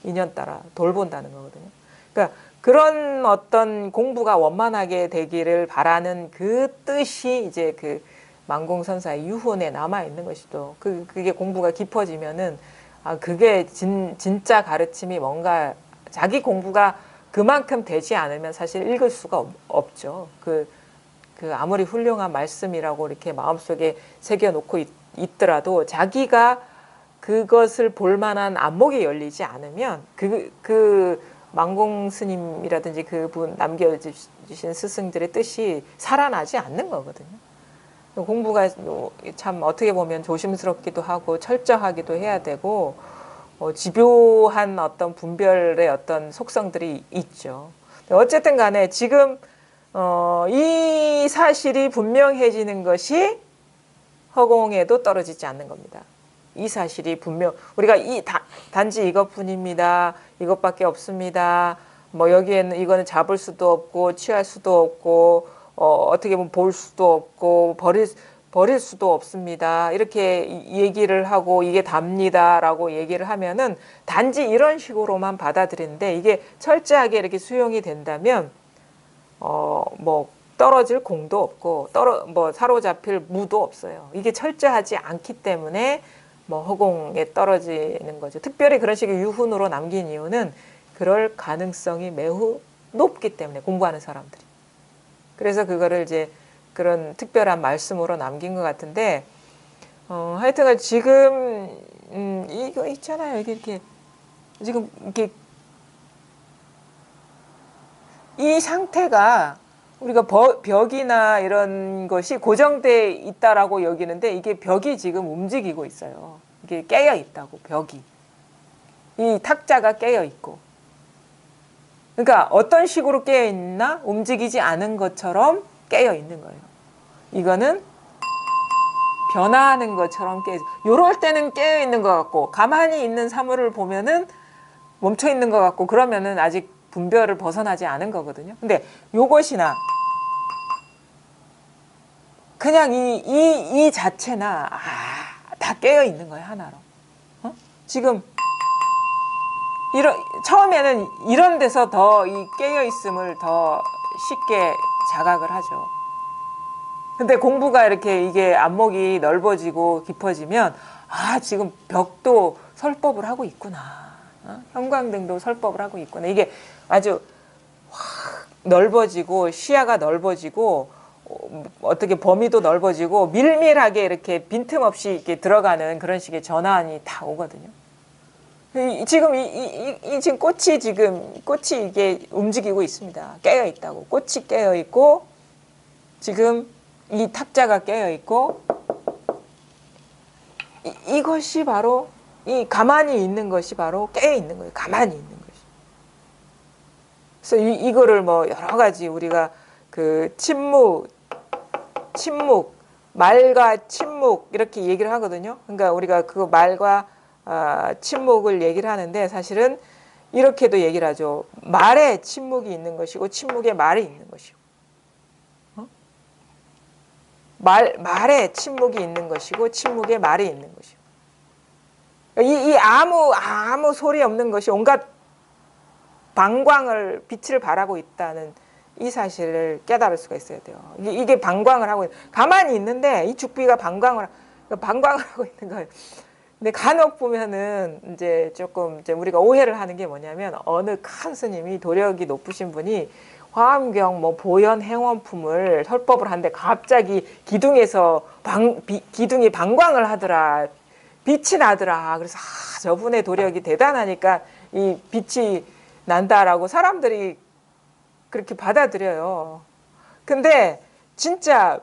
인연 따라 돌본다는 거거든요. 그러니까 그런 어떤 공부가 원만하게 되기를 바라는 그 뜻이 이제 그 만공선사의 유훈에 남아있는 것이죠. 그게 공부가 깊어지면은 그게 진짜 가르침이 뭔가 자기 공부가 그만큼 되지 않으면 사실 읽을 수가 없죠. 그 아무리 훌륭한 말씀이라고 이렇게 마음속에 새겨놓고 있더라도 자기가 그것을 볼 만한 안목이 열리지 않으면 그 만공 스님이라든지 그분 남겨주신 스승들의 뜻이 살아나지 않는 거거든요. 공부가 참 어떻게 보면 조심스럽기도 하고 철저하기도 해야 되고 집요한 어떤 분별의 어떤 속성들이 있죠. 어쨌든 간에 지금 이 사실이 분명해지는 것이 허공에도 떨어지지 않는 겁니다. 이 사실이 분명 우리가 단지 이것뿐입니다. 이것밖에 없습니다. 뭐 여기에는 이거는 잡을 수도 없고 취할 수도 없고 어떻게 보면 볼 수도 없고 버릴 수도 없습니다. 이렇게 얘기를 하고 이게 답니다라고 얘기를 하면은 단지 이런 식으로만 받아들이는데 이게 철저하게 이렇게 수용이 된다면 뭐 떨어질 공도 없고 뭐 사로잡힐 무도 없어요. 이게 철저하지 않기 때문에 뭐 허공에 떨어지는 거죠. 특별히 그런 식의 유훈으로 남긴 이유는 그럴 가능성이 매우 높기 때문에 공부하는 사람들이. 그래서 그거를 이제 그런 특별한 말씀으로 남긴 것 같은데 하여튼간 지금 이거 있잖아요. 이렇게 지금 이렇게 이 상태가 우리가 벽이나 이런 것이 고정돼 있다라고 여기는데 이게 벽이 지금 움직이고 있어요. 이게 깨어 있다고 벽이. 이 탁자가 깨어 있고. 그러니까 어떤 식으로 깨어 있나? 움직이지 않은 것처럼 깨어 있는 거예요. 이거는 변화하는 것처럼 깨어 있어. 요럴 때는 깨어 있는 것 같고 가만히 있는 사물을 보면은 멈춰 있는 것 같고 그러면은 아직 분별을 벗어나지 않은 거거든요. 근데 요것이나 그냥 이 자체나 다 깨어 있는 거예요, 하나로. 지금 처음에는 이런 데서 더 이 깨어 있음을 더 쉽게 자각을 하죠. 근데 공부가 이렇게 이게 안목이 넓어지고 깊어지면 지금 벽도 설법을 하고 있구나. 형광등도 설법을 하고 있구나. 이게 아주 확 넓어지고 시야가 넓어지고 어떻게 범위도 넓어지고 밀밀하게 이렇게 빈틈없이 이렇게 들어가는 그런 식의 전환이 다 오거든요. 지금 지금 꽃이 이게 움직이고 있습니다. 깨어 있다고. 꽃이 깨어 있고 지금 이 탁자가 깨어 있고 이것이 바로 이 가만히 있는 것이 바로 깨어 있는 거예요. 가만히 있는 것이. 그래서 이거를 뭐 여러 가지 우리가 그 침묵, 말과 침묵 이렇게 얘기를 하거든요. 그러니까 우리가 그 말과 침묵을 얘기를 하는데 사실은 이렇게도 얘기를 하죠. 말에 침묵이 있는 것이고 침묵에 말이 있는 것이고. 말에 침묵이 있는 것이고 침묵에 말이 있는 것이고. 이 아무 소리 없는 것이 온갖 방광을 빛을 발하고 있다는 이 사실을 깨달을 수가 있어야 돼요. 이게 방광을 하고 가만히 있는데 이 죽비가 방광을 하고 있는 거예요. 근데 간혹 보면은 이제 조금 이제 우리가 오해를 하는 게 뭐냐면 어느 큰 스님이 도력이 높으신 분이 화엄경 뭐 보현 행원품을 설법을 하는데 갑자기 기둥에서 기둥이 방광을 하더라. 빛이 나더라. 그래서 저분의 도력이 대단하니까 이 빛이 난다라고 사람들이 그렇게 받아들여요. 근데 진짜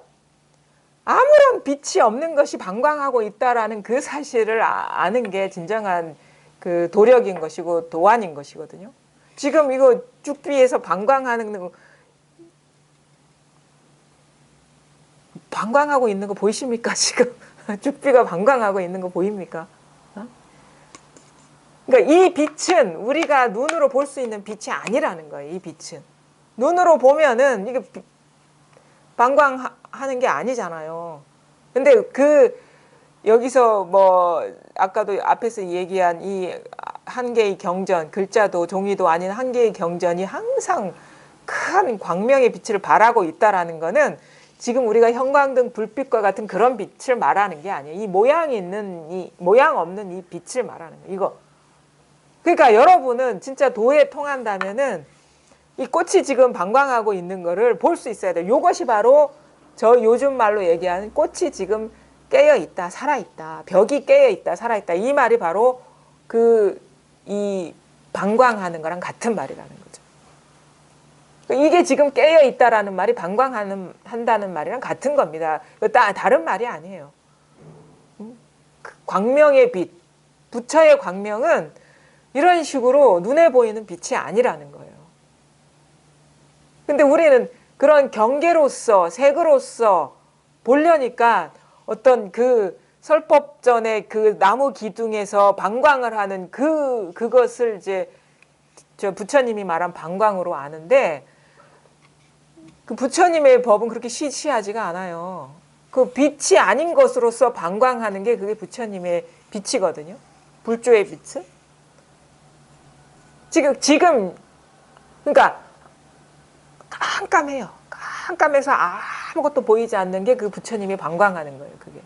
아무런 빛이 없는 것이 방광하고 있다라는 그 사실을 아는 게 진정한 그 도력인 것이고 도안인 것이거든요. 지금 이거 쭉비에서 방광하는 방광하고 있는 거 보이십니까? 지금 쭉비가 방광하고 있는 거 보입니까? 그러니까 이 빛은 우리가 눈으로 볼 수 있는 빛이 아니라는 거예요. 이 빛은 눈으로 보면은 이게 방광하는 게 아니잖아요. 근데 여기서 뭐 아까도 앞에서 얘기한 이 한 개의 경전, 글자도 종이도 아닌 한 개의 경전이 항상 큰 광명의 빛을 발하고 있다라는 거는 지금 우리가 형광등 불빛과 같은 그런 빛을 말하는 게 아니에요. 이 모양이 있는 모양 없는 이 빛을 말하는 거예요. 이거. 그러니까 여러분은 진짜 도에 통한다면은 이 꽃이 지금 방광하고 있는 거를 볼 수 있어야 돼요. 이것이 바로 저 요즘 말로 얘기하는 꽃이 지금 깨어 있다, 살아 있다, 벽이 깨어 있다, 살아 있다. 이 말이 바로 이 방광하는 거랑 같은 말이라는 거죠. 이게 지금 깨어 있다라는 말이 한다는 말이랑 같은 겁니다. 다른 말이 아니에요. 광명의 빛, 부처의 광명은 이런 식으로 눈에 보이는 빛이 아니라는 거예요. 근데 우리는 그런 경계로서 색으로서 보려니까 어떤 그 설법전의 그 나무 기둥에서 방광을 하는 그것을 이제 저 부처님이 말한 방광으로 아는데, 그 부처님의 법은 그렇게 시시하지가 않아요. 그 빛이 아닌 것으로서 방광하는 게 그게 부처님의 빛이거든요. 불조의 빛은. 지금 그러니까 깜깜해요. 깜깜해서 아무것도 보이지 않는 게 그 부처님이 방광하는 거예요. 그게.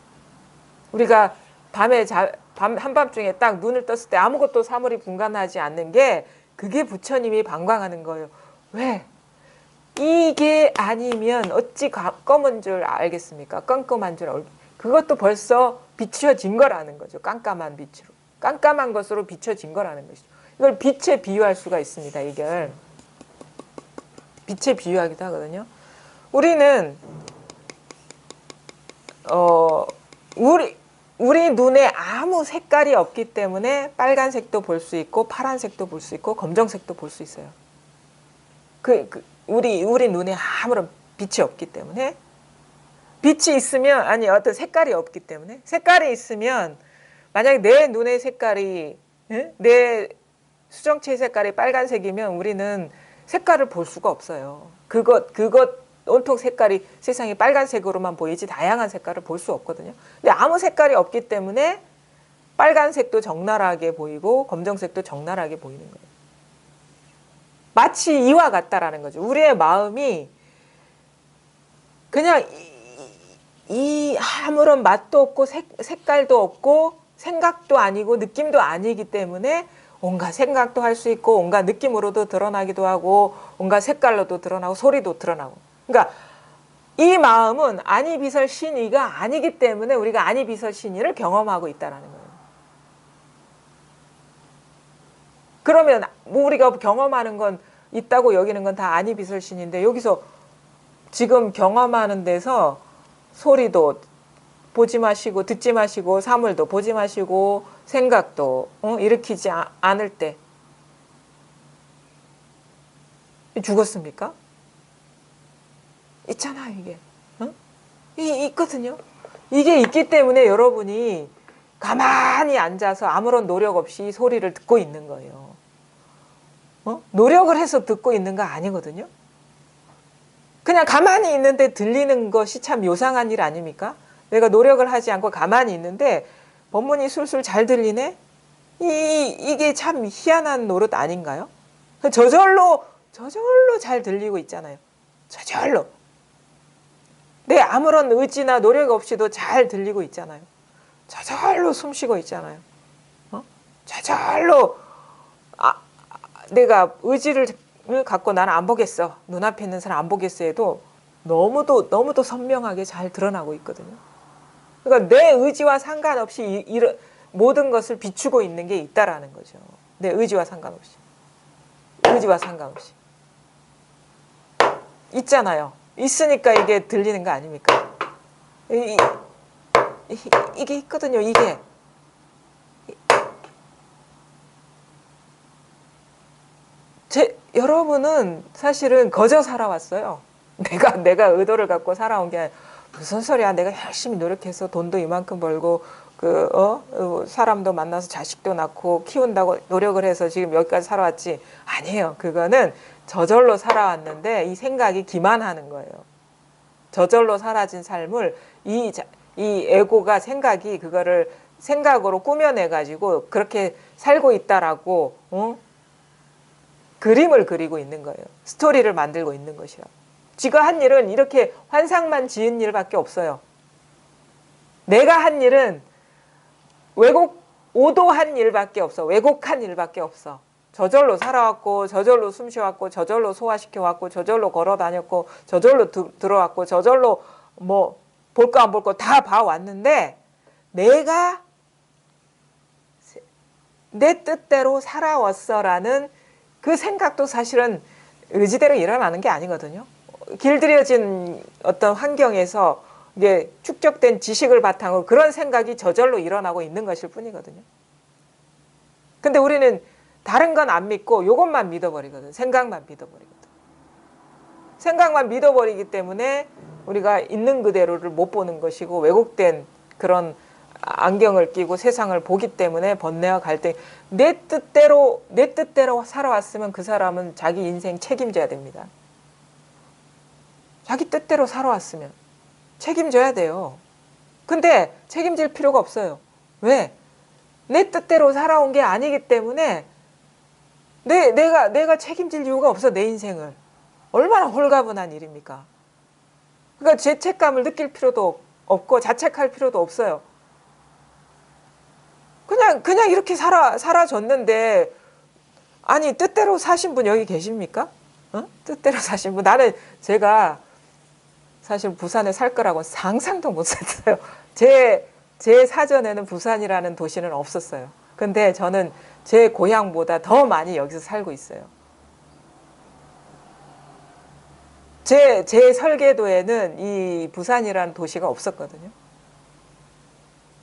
우리가 밤에 한밤중에 딱 눈을 떴을 때 아무것도 사물이 분간하지 않는 게 그게 부처님이 방광하는 거예요. 왜? 이게 아니면 어찌 검은 줄 알겠습니까? 깜깜한 줄 그것도 벌써 비춰진 거라는 거죠. 깜깜한 빛으로. 깜깜한 것으로 비춰진 거라는 것이죠. 이걸 빛에 비유할 수가 있습니다. 이걸 빛에 비유하기도 하거든요. 우리는 우리 눈에 아무 색깔이 없기 때문에 빨간색도 볼 수 있고 파란색도 볼 수 있고 검정색도 볼 수 있어요. 우리 눈에 아무런 빛이 없기 때문에. 빛이 있으면, 아니 어떤 색깔이 없기 때문에. 색깔이 있으면 만약에 내 눈의 색깔이, 내 수정체 색깔이 빨간색이면 우리는 색깔을 볼 수가 없어요. 그것 온통 색깔이 세상에 빨간색으로만 보이지 다양한 색깔을 볼 수 없거든요. 근데 아무 색깔이 없기 때문에 빨간색도 적나라하게 보이고 검정색도 적나라하게 보이는 거예요. 마치 이와 같다라는 거죠. 우리의 마음이 그냥 이 아무런 맛도 없고 색깔도 없고 생각도 아니고 느낌도 아니기 때문에 온갖 생각도 할 수 있고 온갖 느낌으로도 드러나기도 하고 온갖 색깔로도 드러나고 소리도 드러나고. 그러니까 이 마음은 아니비설신이가 아니기 때문에 우리가 아니비설신이를 경험하고 있다는 거예요. 그러면 뭐 우리가 경험하는 건 있다고 여기는 건 다 아니비설신인데, 여기서 지금 경험하는 데서 소리도 보지 마시고 듣지 마시고 사물도 보지 마시고 생각도 일으키지 않을 때 죽었습니까? 있잖아요. 이게 있거든요. 이게 있기 때문에 여러분이 가만히 앉아서 아무런 노력 없이 소리를 듣고 있는 거예요. 노력을 해서 듣고 있는 거 아니거든요. 그냥 가만히 있는데 들리는 것이 참 요상한 일 아닙니까? 내가 노력을 하지 않고 가만히 있는데 법문이 술술 잘 들리네? 이게 참 희한한 노릇 아닌가요? 저절로 잘 들리고 있잖아요. 저절로. 내 아무런 의지나 노력 없이도 잘 들리고 있잖아요. 저절로 숨 쉬고 있잖아요. 저절로 내가 의지를 갖고 나는 안 보겠어. 눈앞에 있는 사람 안 보겠어 해도 너무도 선명하게 잘 드러나고 있거든요. 그러니까 내 의지와 상관없이 모든 것을 비추고 있는 게 있다라는 거죠. 내 의지와 상관없이. 의지와 상관없이. 있잖아요. 있으니까 이게 들리는 거 아닙니까? 이게 있거든요. 이게. 여러분은 사실은 거저 살아왔어요. 내가 의도를 갖고 살아온 게 아니라 무슨 소리야. 내가 열심히 노력해서 돈도 이만큼 벌고 사람도 만나서 자식도 낳고 키운다고 노력을 해서 지금 여기까지 살아왔지. 아니에요. 그거는 저절로 살아왔는데 이 생각이 기만하는 거예요. 저절로 사라진 삶을 이 에고가 생각이 그거를 생각으로 꾸며내 가지고 그렇게 살고 있다라고 그림을 그리고 있는 거예요. 스토리를 만들고 있는 것이라. 지가 한 일은 이렇게 환상만 지은 일밖에 없어요. 내가 한 일은 오도한 일밖에 없어. 왜곡한 일밖에 없어. 저절로 살아왔고 저절로 숨쉬어왔고 저절로 소화시켜왔고 저절로 걸어다녔고 저절로 들어왔고 저절로 뭐 볼 거 안 볼 거 다 봐왔는데 내가 내 뜻대로 살아왔어라는 그 생각도 사실은 의지대로 일어나는 게 아니거든요. 길들여진 어떤 환경에서 이게 축적된 지식을 바탕으로 그런 생각이 저절로 일어나고 있는 것일 뿐이거든요. 근데 우리는 다른 건 안 믿고 요것만 믿어버리거든. 생각만 믿어버리거든. 생각만 믿어버리기 때문에 우리가 있는 그대로를 못 보는 것이고 왜곡된 그런 안경을 끼고 세상을 보기 때문에 번뇌와 갈등. 내 뜻대로 살아왔으면 그 사람은 자기 인생 책임져야 됩니다. 자기 뜻대로 살아왔으면 책임져야 돼요. 근데 책임질 필요가 없어요. 왜? 내 뜻대로 살아온 게 아니기 때문에 내가 책임질 이유가 없어. 내 인생을. 얼마나 홀가분한 일입니까? 그러니까 죄책감을 느낄 필요도 없고 자책할 필요도 없어요. 그냥 이렇게 살아줬는데, 아니, 뜻대로 사신 분 여기 계십니까? 어? 뜻대로 사신 분. 제가 사실 부산에 살 거라고 상상도 못 했어요. 제 사전에는 부산이라는 도시는 없었어요. 근데 저는 제 고향보다 더 많이 여기서 살고 있어요. 제 설계도에는 이 부산이라는 도시가 없었거든요.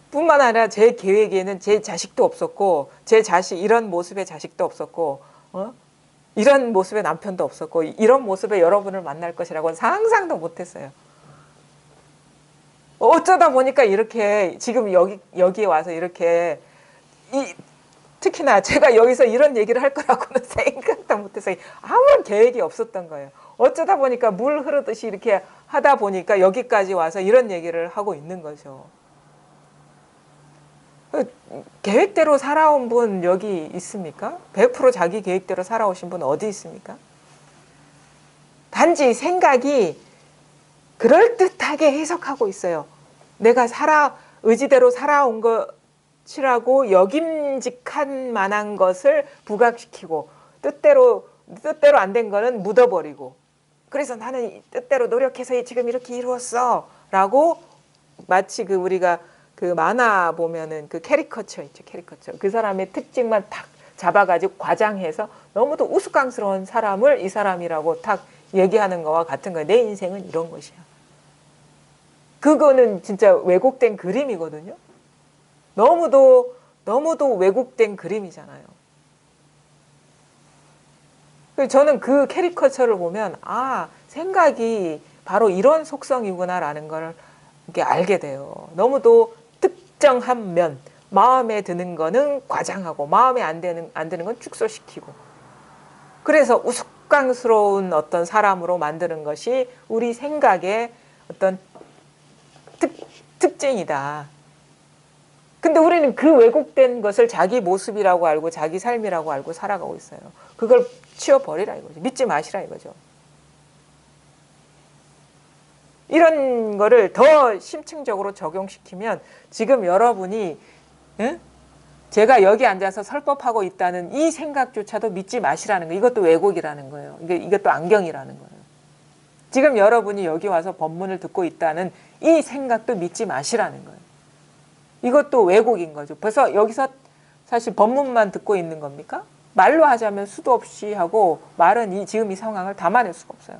뿐만 아니라 제 계획에는 제 자식도 없었고, 이런 모습의 자식도 없었고, 이런 모습의 남편도 없었고, 이런 모습의 여러분을 만날 것이라고는 상상도 못했어요. 어쩌다 보니까 이렇게 지금 여기에 와서 이렇게 특히나 제가 여기서 이런 얘기를 할 거라고는 생각도 못해서 아무런 계획이 없었던 거예요. 어쩌다 보니까 물 흐르듯이 이렇게 하다 보니까 여기까지 와서 이런 얘기를 하고 있는 거죠. 계획대로 살아온 분 여기 있습니까? 100% 자기 계획대로 살아오신 분 어디 있습니까? 단지 생각이 그럴듯하게 해석하고 있어요. 내가 의지대로 살아온 것이라고 여김직한 만한 것을 부각시키고 뜻대로 안 된 거는 묻어버리고, 그래서 나는 뜻대로 노력해서 지금 이렇게 이루었어 라고 마치 우리가 만화 보면은 캐리커처 있죠. 캐리커처. 그 사람의 특징만 탁 잡아가지고 과장해서 너무도 우스꽝스러운 사람을 이 사람이라고 탁 얘기하는 거와 같은 거예요. 내 인생은 이런 것이야. 그거는 진짜 왜곡된 그림이거든요. 너무도 왜곡된 그림이잖아요. 저는 그 캐리커처를 보면 생각이 바로 이런 속성이구나라는 걸 이렇게 알게 돼요. 너무도 특정한 면, 마음에 드는 거는 과장하고 마음에 안 드는 건 축소시키고, 그래서 우스꽝스러운 어떤 사람으로 만드는 것이 우리 생각의 어떤 특징이다. 근데 우리는 그 왜곡된 것을 자기 모습이라고 알고 자기 삶이라고 알고 살아가고 있어요. 그걸 치워버리라 이거죠. 믿지 마시라 이거죠. 이런 거를 더 심층적으로 적용시키면 지금 여러분이 제가 여기 앉아서 설법하고 있다는 이 생각조차도 믿지 마시라는 거예요. 이것도 왜곡이라는 거예요. 이것도 안경이라는 거예요. 지금 여러분이 여기 와서 법문을 듣고 있다는 이 생각도 믿지 마시라는 거예요. 이것도 왜곡인 거죠. 벌써 여기서 사실 법문만 듣고 있는 겁니까? 말로 하자면 수도 없이 하고 말은 지금 이 상황을 담아낼 수가 없어요.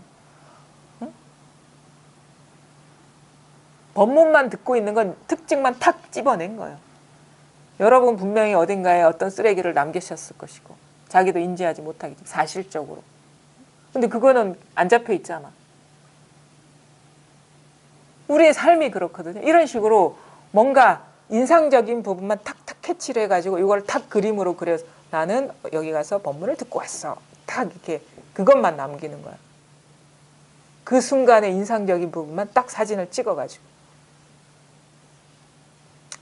응? 법문만 듣고 있는 건 특징만 탁 집어낸 거예요. 여러분 분명히 어딘가에 어떤 쓰레기를 남기셨을 것이고 자기도 인지하지 못하겠지, 사실적으로. 근데 그거는 안 잡혀 있잖아. 우리의 삶이 그렇거든요. 이런 식으로 뭔가 인상적인 부분만 탁탁 캐치를 해가지고 이걸 탁 그림으로 그려서 나는 여기 가서 법문을 듣고 왔어. 탁 이렇게 그것만 남기는 거야. 그 순간의 인상적인 부분만 딱 사진을 찍어가지고.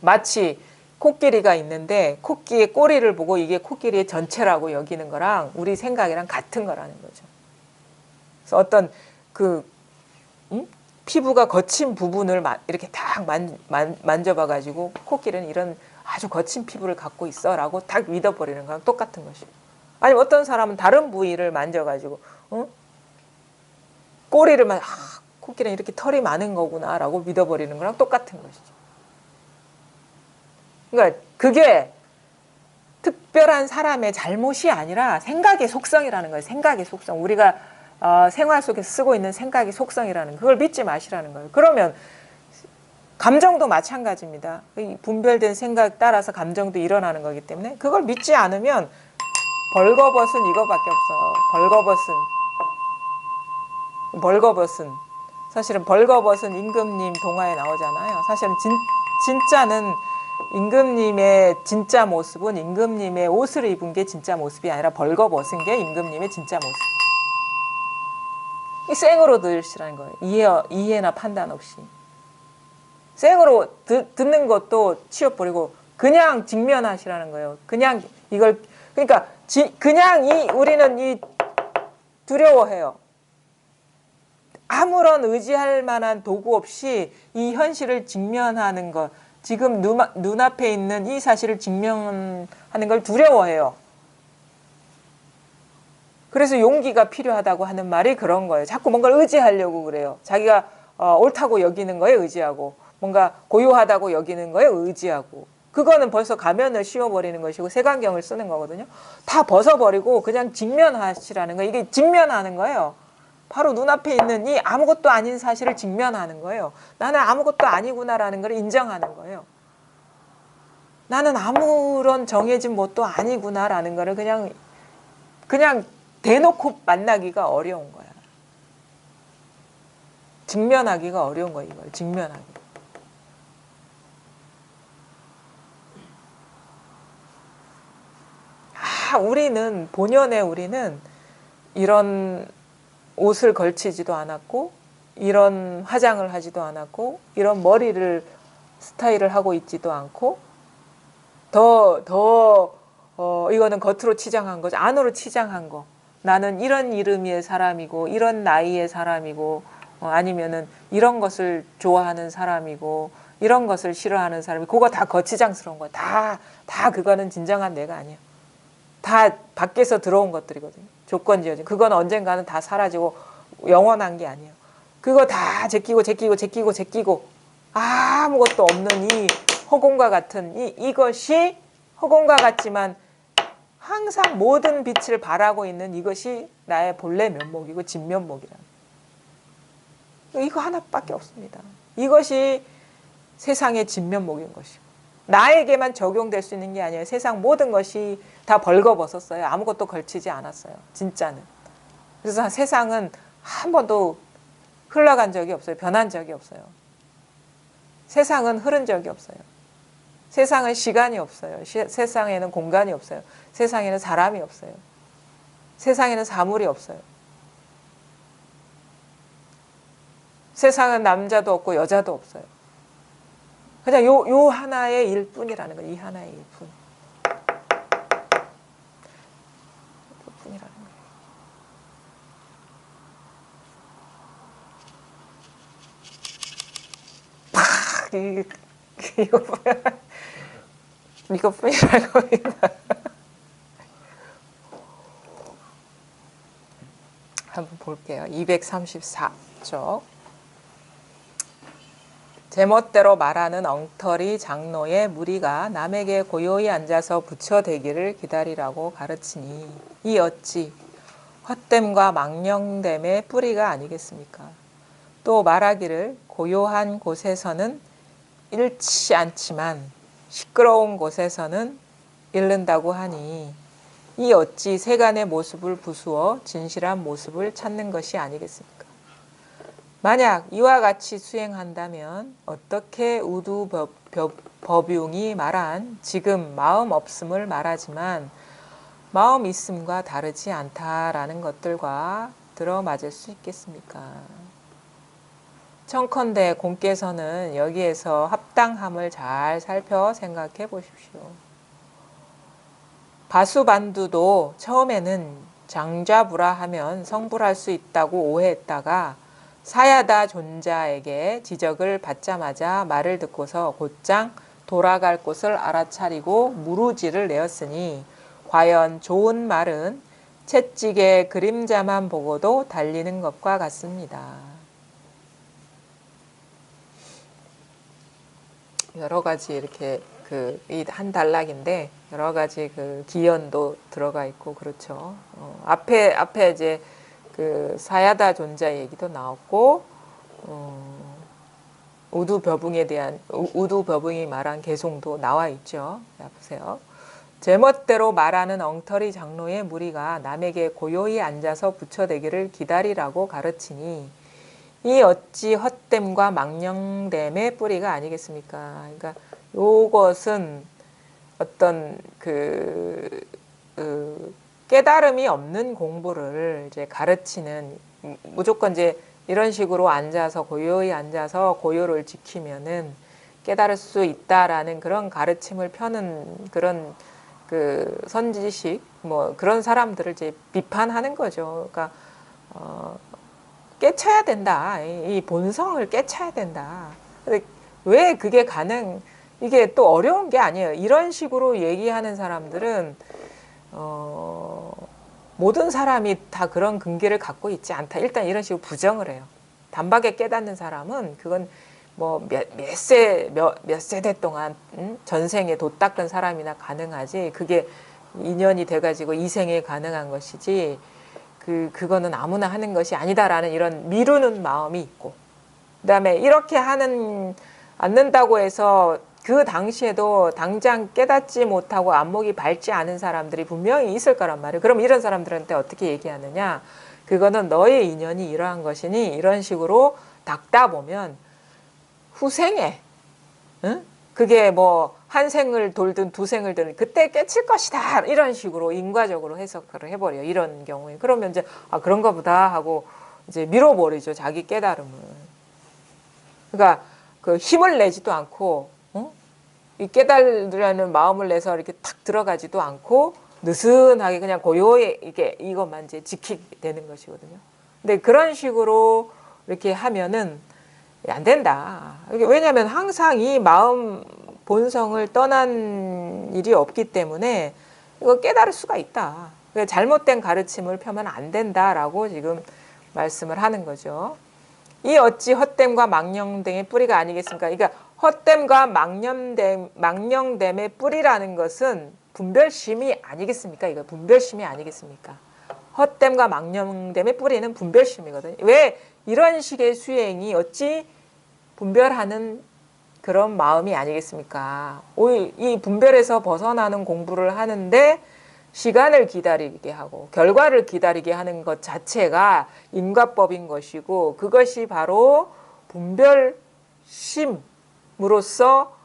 마치 코끼리가 있는데 코끼리의 꼬리를 보고 이게 코끼리의 전체라고 여기는 거랑 우리 생각이랑 같은 거라는 거죠. 그래서 어떤 피부가 거친 부분을 이렇게 딱 만져봐가지고 코끼리는 이런 아주 거친 피부를 갖고 있어 라고 딱 믿어버리는 거랑 똑같은 것이고, 아니면 어떤 사람은 다른 부위를 만져가지고 꼬리를 코끼리는 이렇게 털이 많은 거구나 라고 믿어버리는 거랑 똑같은 것이죠. 그러니까 그게 특별한 사람의 잘못이 아니라 생각의 속성이라는 거예요. 생각의 속성. 우리가 생활 속에서 쓰고 있는 생각의 속성이라는, 그걸 믿지 마시라는 거예요. 그러면 감정도 마찬가지입니다. 이 분별된 생각 따라서 감정도 일어나는 거기 때문에 그걸 믿지 않으면 벌거벗은 이거밖에 없어. 벌거벗은. 사실은 벌거벗은 임금님 동화에 나오잖아요. 사실은 진짜는 임금님의 진짜 모습은 임금님의 옷을 입은 게 진짜 모습이 아니라 벌거벗은 게 임금님의 진짜 모습. 이 생으로 들으시라는 거예요. 이해나 판단 없이. 생으로 듣는 것도 치워버리고 그냥 직면하시라는 거예요. 그냥 이걸 그러니까 그냥 우리는 이 두려워해요. 아무런 의지할 만한 도구 없이 이 현실을 직면하는 것, 지금 눈앞에 있는 이 사실을 직면하는 걸 두려워해요. 그래서 용기가 필요하다고 하는 말이 그런 거예요. 자꾸 뭔가를 의지하려고 그래요. 자기가 옳다고 여기는 거에 의지하고 뭔가 고요하다고 여기는 거에 의지하고 그거는 벌써 가면을 씌워버리는 것이고 색안경을 쓰는 거거든요. 다 벗어버리고 그냥 직면하시라는 거예요. 이게 직면하는 거예요. 바로 눈앞에 있는 이 아무것도 아닌 사실을 직면하는 거예요. 나는 아무것도 아니구나라는 걸 인정하는 거예요. 나는 아무런 정해진 뭣도 아니구나라는 거를 그냥 대놓고 만나기가 어려운 거야. 직면하기가 어려운 거야, 이걸. 직면하기. 본연의 우리는 이런 옷을 걸치지도 않았고, 이런 화장을 하지도 않았고, 이런 스타일을 하고 있지도 않고, 이거는 겉으로 치장한 거죠. 안으로 치장한 거. 나는 이런 이름의 사람이고, 이런 나이의 사람이고, 아니면은 이런 것을 좋아하는 사람이고, 이런 것을 싫어하는 사람이, 그거 다 거치장스러운 거야. 다 그거는 진정한 내가 아니야. 다 밖에서 들어온 것들이거든요. 조건 지어진. 그건 언젠가는 다 사라지고 영원한 게 아니에요. 그거 다 제끼고 아무것도 없는 이 허공과 같은 이것이 허공과 같지만 항상 모든 빛을 발하고 있는 이것이 나의 본래 면목이고 진면목이라. 이거 하나밖에 없습니다. 이것이 세상의 진면목인 것이고 나에게만 적용될 수 있는 게 아니에요. 세상 모든 것이 다 벌거벗었어요. 아무것도 걸치지 않았어요. 진짜는. 그래서 세상은 한 번도 흘러간 적이 없어요. 변한 적이 없어요. 세상은 흐른 적이 없어요. 세상은 시간이 없어요. 세상에는 공간이 없어요. 세상에는 사람이 없어요. 세상에는 사물이 없어요. 세상은 남자도 없고 여자도 없어요. 그냥 요 하나의 일뿐이라는 거예요. 이 하나의 일뿐. 일뿐이라는 거예요. 이거뿐이라고 합니다. 한번 볼게요. 234쪽. 제멋대로 말하는 엉터리 장로의 무리가 남에게 고요히 앉아서 부처되기를 기다리라고 가르치니 이 어찌 헛됨과 망령됨의 뿌리가 아니겠습니까? 또 말하기를 고요한 곳에서는 잃지 않지만 시끄러운 곳에서는 잃는다고 하니 이 어찌 세간의 모습을 부수어 진실한 모습을 찾는 것이 아니겠습니까? 만약 이와 같이 수행한다면 어떻게 우두법용이 말한 지금 마음 없음을 말하지만 마음 있음과 다르지 않다라는 것들과 들어맞을 수 있겠습니까? 청컨대 공께서는 여기에서 합당함을 잘 살펴 생각해 보십시오. 바수반두도 처음에는 장좌부라 하면 성불할 수 있다고 오해했다가 사야다 존자에게 지적을 받자마자 말을 듣고서 곧장 돌아갈 곳을 알아차리고 무루지를 내었으니 과연 좋은 말은 채찍의 그림자만 보고도 달리는 것과 같습니다. 여러 가지 이렇게 이 한 단락인데 여러 가지 기연도 들어가 있고 그렇죠. 앞에 이제 사야다 존자 얘기도 나왔고 우두벼붕에 대한 우두벼붕이 말한 개송도 나와 있죠. 자, 보세요. 제멋대로 말하는 엉터리 장로의 무리가 남에게 고요히 앉아서 부처되기를 기다리라고 가르치니 이 어찌 헛됨과 망령됨의 뿌리가 아니겠습니까? 그러니까 요것은 어떤 깨달음이 없는 공부를 이제 가르치는, 무조건 이제 이런 식으로 앉아서 고요히 앉아서 고요를 지키면은 깨달을 수 있다라는 그런 가르침을 펴는 그런 그 선지식 뭐 그런 사람들을 이제 비판하는 거죠. 그러니까 깨쳐야 된다. 이 본성을 깨쳐야 된다. 근데 왜 그게 이게 또 어려운 게 아니에요. 이런 식으로 얘기하는 사람들은 모든 사람이 다 그런 근기를 갖고 있지 않다. 일단 이런 식으로 부정을 해요. 단박에 깨닫는 사람은 그건 뭐 몇 세대 동안 전생에 도 닦은 사람이나 가능하지. 그게 인연이 돼가지고 이생에 가능한 것이지. 그거는 아무나 하는 것이 아니다라는 이런 미루는 마음이 있고, 그다음에 이렇게 않는다고 해서 그 당시에도 당장 깨닫지 못하고 안목이 밝지 않은 사람들이 분명히 있을 거란 말이에요. 그럼 이런 사람들한테 어떻게 얘기하느냐? 그거는 너의 인연이 이러한 것이니 이런 식으로 닦다 보면 후생에, 응? 그게 뭐 한 생을 돌든 두 생을 돌든 그때 깨칠 것이다. 이런 식으로 인과적으로 해석을 해버려요. 이런 경우에. 그러면 이제 그런가 보다 하고 이제 밀어버리죠. 자기 깨달음을. 그러니까 그 힘을 내지도 않고, 이 깨달으려는 마음을 내서 이렇게 탁 들어가지도 않고 느슨하게 그냥 고요히 이것만 이제 지키게 되는 것이거든요. 근데 그런 식으로 이렇게 하면은 안 된다. 왜냐하면 항상 이 마음 본성을 떠난 일이 없기 때문에 이거 깨달을 수가 있다. 잘못된 가르침을 펴면 안 된다라고 지금 말씀을 하는 거죠. 이 어찌 헛됨과 망령됨의 뿌리가 아니겠습니까? 그러니까 헛됨과 망령됨의 뿌리라는 것은 분별심이 아니겠습니까? 이거 분별심이 아니겠습니까? 헛됨과 망령됨의 뿌리는 분별심이거든요. 왜 이런 식의 수행이 어찌 분별하는 그런 마음이 아니겠습니까? 이 분별에서 벗어나는 공부를 하는데 시간을 기다리게 하고 결과를 기다리게 하는 것 자체가 인과법인 것이고, 그것이 바로 분별심으로서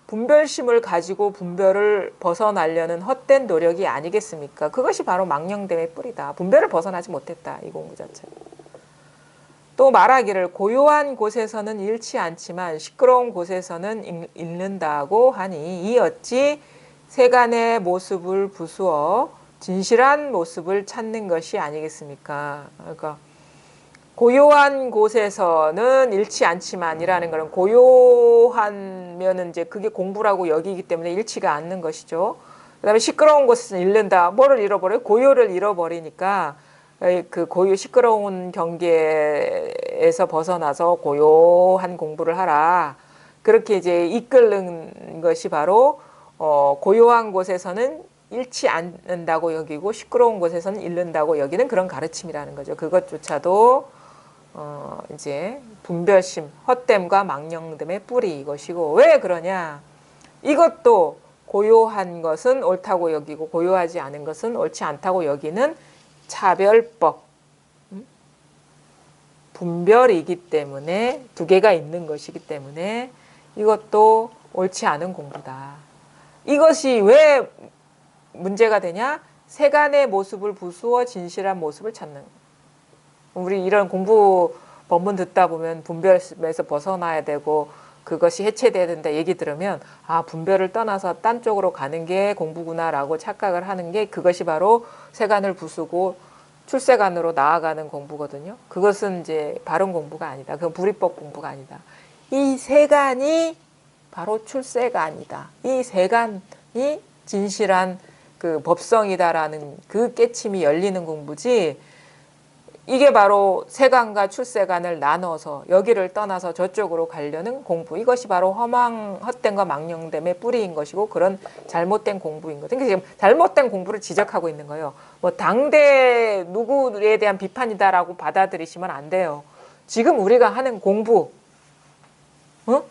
분별심을 가지고 분별을 벗어나려는 헛된 노력이 아니겠습니까? 그것이 바로 망령됨의 뿌리다. 분별을 벗어나지 못했다. 이 공부 자체. 또 말하기를 고요한 곳에서는 잃지 않지만 시끄러운 곳에서는 잃는다고 하니 이 어찌 세간의 모습을 부수어 진실한 모습을 찾는 것이 아니겠습니까? 그러니까 고요한 곳에서는 잃지 않지만이라는 것은 고요하면은 이제 그게 공부라고 여기기 때문에 잃지가 않는 것이죠. 그다음에 시끄러운 곳에서는 잃는다. 뭐를 잃어버려요? 고요를 잃어버리니까 그 시끄러운 경계에서 벗어나서 고요한 공부를 하라. 그렇게 이제 이끄는 것이 바로 고요한 곳에서는 잃지 않는다고 여기고 시끄러운 곳에서는 잃는다고 여기는 그런 가르침이라는 거죠. 그것조차도 이제 분별심, 헛됨과 망령됨의 뿌리 이것이고, 왜 그러냐? 이것도 고요한 것은 옳다고 여기고 고요하지 않은 것은 옳지 않다고 여기는 차별법, 분별이기 때문에 두 개가 있는 것이기 때문에 이것도 옳지 않은 공부다. 이것이 왜 문제가 되냐? 세간의 모습을 부수어 진실한 모습을 찾는. 우리 이런 공부 법문 듣다 보면 분별에서 벗어나야 되고 그것이 해체돼야 된다 얘기 들으면 분별을 떠나서 딴 쪽으로 가는 게 공부구나라고 착각을 하는 게, 그것이 바로 세간을 부수고 출세간으로 나아가는 공부거든요. 그것은 이제 바른 공부가 아니다. 그건 불이법 공부가 아니다. 이 세간이 바로 출세간이다. 이 세간이 진실한 그 법성이다라는 그 깨침이 열리는 공부지, 이게 바로 세간과 출세간을 나눠서 여기를 떠나서 저쪽으로 가려는 공부, 이것이 바로 헛됨과 망령됨의 뿌리인 것이고 그런 잘못된 공부인 거죠. 그러니까 지금 잘못된 공부를 지적하고 있는 거예요. 뭐 당대 누구에 대한 비판이다라고 받아들이시면 안 돼요. 지금 우리가 하는 공부, 어?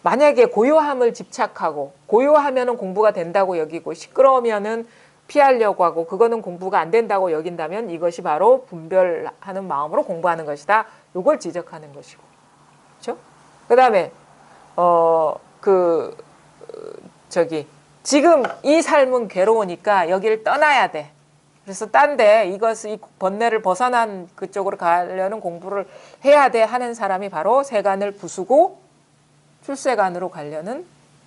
만약에 고요함을 집착하고 고요하면은 공부가 된다고 여기고 시끄러우면은 피하려고 하고 그거는 공부가 안 된다고 여긴다면 이것이 바로 분별하는 마음으로 공부하는 것이다. 이걸 지적하는 것이고. 그렇죠? 그다음에 지금 이 삶은 괴로우니까 여기를 떠나야 돼. 그래서 딴데 이것을 이 번뇌를 벗어난 그쪽으로 가려는 공부를 해야 돼 하는 사람이 바로 세간을 부수고 출세간으로 가려는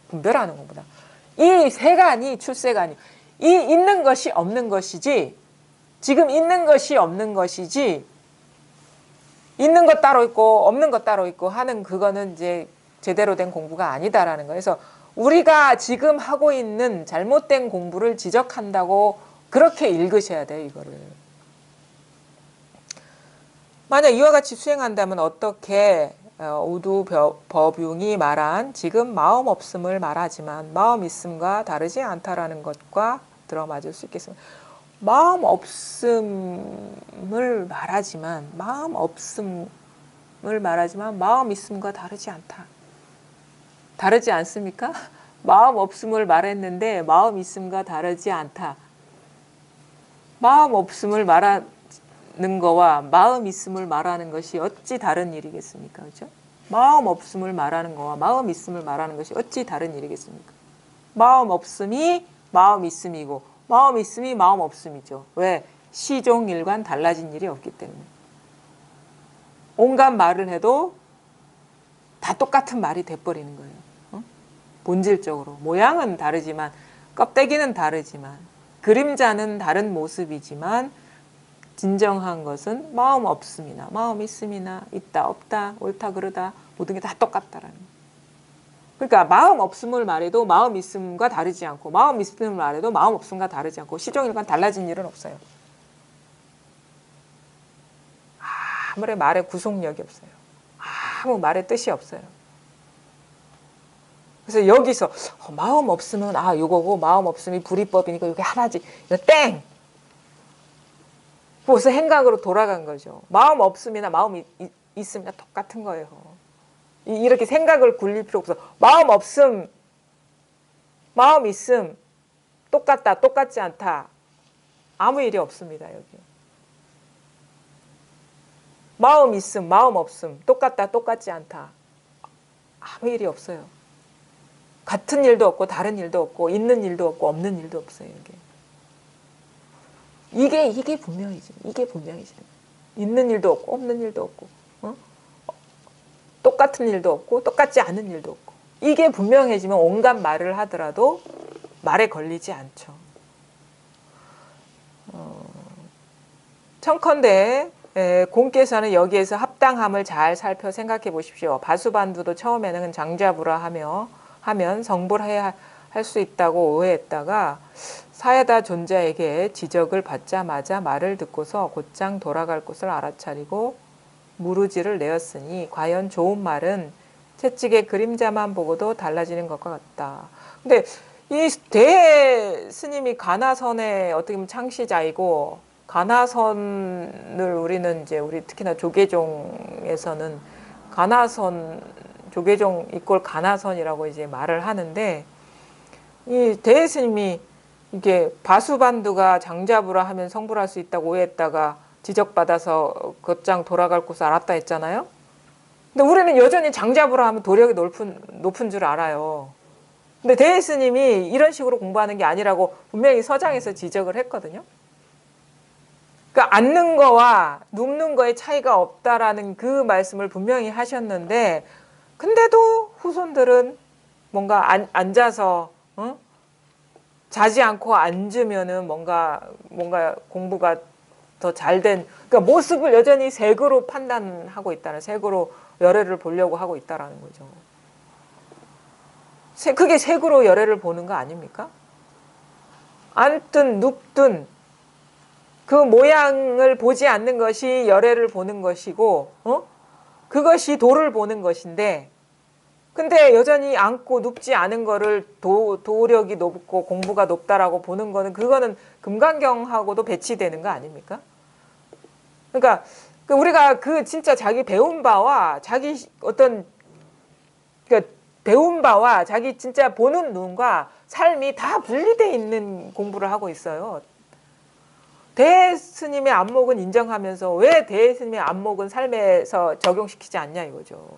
분별하는 공부다. 이 세간이 출세간이 이 있는 것이 없는 것이지 지금 있는 것이 없는 것이지 있는 것 따로 있고 없는 것 따로 있고 하는 그거는 이제 제대로 된 공부가 아니다라는 거예요. 그래서 우리가 지금 하고 있는 잘못된 공부를 지적한다고 그렇게 읽으셔야 돼요, 이거를. 만약 이와 같이 수행한다면 어떻게 우두법융이 말한 지금 마음 없음을 말하지만 마음 있음과 다르지 않다라는 것과 들어맞을 수 있겠습니다. 마음 없음을 말하지만 마음 있음과 다르지 않다. 다르지 않습니까? 마음 없음을 말했는데 마음 있음과 다르지 않다. 마음 없음을 말하는 거와 마음 있음을 말하는 것이 어찌 다른 일이겠습니까? 그렇죠? 마음 없음을 말하는 거와 마음 있음을 말하는 것이 어찌 다른 일이겠습니까? 마음 없음이 마음 있음이고 마음 있음이 마음 없음이죠. 왜? 시종일관 달라진 일이 없기 때문에. 온갖 말을 해도 다 똑같은 말이 돼버리는 거예요. 본질적으로. 모양은 다르지만 껍데기는 다르지만 그림자는 다른 모습이지만 진정한 것은 마음 없음이나 마음 있음이나 있다 없다 옳다 그르다 모든 게 다 똑같다라는 거예요. 그러니까 마음 없음을 말해도 마음 있음과 다르지 않고 마음 있음을 말해도 마음 없음과 다르지 않고 시종일관 달라진 일은 없어요. 아무리 말에 구속력이 없어요. 아무 말에 뜻이 없어요. 그래서 여기서 마음 없으면 요거고 마음 없음이 불이법이니까 이게 하나지. 이거 땡! 벌써 행각으로 돌아간 거죠. 마음 없음이나 마음 있음이나 똑같은 거예요. 이렇게 생각을 굴릴 필요 없어. 마음 없음, 마음 있음, 똑같다, 똑같지 않다. 아무 일이 없습니다, 여기. 마음 있음, 마음 없음, 똑같다, 똑같지 않다. 아무 일이 없어요. 같은 일도 없고 다른 일도 없고 있는 일도 없고 없는 일도 없어요. 이게 분명이지. 이게 분명이지. 있는 일도 없고 없는 일도 없고 똑같은 일도 없고 똑같지 않은 일도 없고 이게 분명해지면 온갖 말을 하더라도 말에 걸리지 않죠. 청컨대 공께서는 여기에서 합당함을 잘 살펴 생각해 보십시오. 바수반두도 처음에는 장자부라 하면 성불해야 할 수 있다고 오해했다가 사야다 존자에게 지적을 받자마자 말을 듣고서 곧장 돌아갈 곳을 알아차리고 무르지를 내었으니 과연 좋은 말은 채찍의 그림자만 보고도 달라지는 것과 같다. 근데 이 대스님이 가나선의 어떻게 보면 창시자이고 가나선을 우리는 이제 우리 특히나 조계종에서는 가나선 조계종 이꼴 가나선이라고 이제 말을 하는데 이 대스님이 이게 바수반두가 장자부라 하면 성불할 수 있다고 오해했다가 지적받아서 곧장 돌아갈 곳을 알았다 했잖아요. 근데 우리는 여전히 장자부라 하면 도력이 높은 줄 알아요. 근데 대스님이 이런 식으로 공부하는 게 아니라고 분명히 서장에서 지적을 했거든요. 그러니까 앉는 거와 눕는 거의 차이가 없다라는 그 말씀을 분명히 하셨는데 근데도 후손들은 뭔가 앉아서 자지 않고 앉으면은 뭔가 공부가 더 잘된 그러니까 모습을 여전히 색으로 판단하고 있다는 색으로 열애를 보려고 하고 있다라는 거죠. 그게 색으로 열애를 보는 거 아닙니까? 앉든 눕든 그 모양을 보지 않는 것이 열애를 보는 것이고 그것이 도를 보는 것인데 근데 여전히 앉고 눕지 않은 거를 도력이 높고 공부가 높다라고 보는 거는 그거는 금강경하고도 배치되는 거 아닙니까? 그러니까 우리가 그 진짜 자기 배운 바와 자기 어떤 그러니까 배운 바와 자기 진짜 보는 눈과 삶이 다 분리되어 있는 공부를 하고 있어요. 대스님의 안목은 인정하면서 왜 대스님의 안목은 삶에서 적용시키지 않냐 이거죠.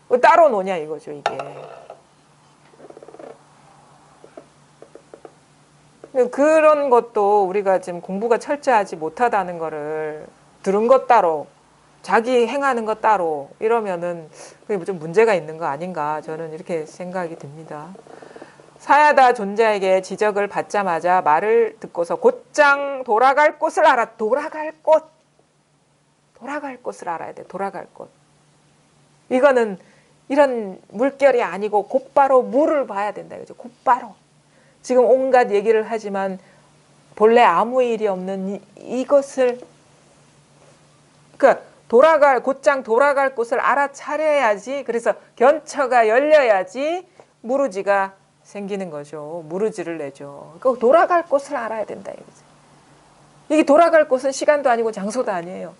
왜 따로 노냐 이거죠, 이게. 그런 것도 우리가 지금 공부가 철저하지 못하다는 거를 들은 것 따로, 자기 행하는 것 따로 이러면은 그게 좀 문제가 있는 거 아닌가 저는 이렇게 생각이 듭니다. 사야다 존자에게 지적을 받자마자 말을 듣고서 곧장 돌아갈 곳을 알아. 돌아갈 곳. 돌아갈 곳을 알아야 돼. 돌아갈 곳. 이거는 이런 물결이 아니고 곧바로 물을 봐야 된다. 그죠? 곧바로. 지금 온갖 얘기를 하지만 본래 아무 일이 없는 이것을 그러니까 곧장 돌아갈 곳을 알아차려야지. 그래서 견처가 열려야지 무르지가 생기는 거죠. 무르지를 내죠. 그 돌아갈 곳을 알아야 된다 이거지. 이게 돌아갈 곳은 시간도 아니고 장소도 아니에요.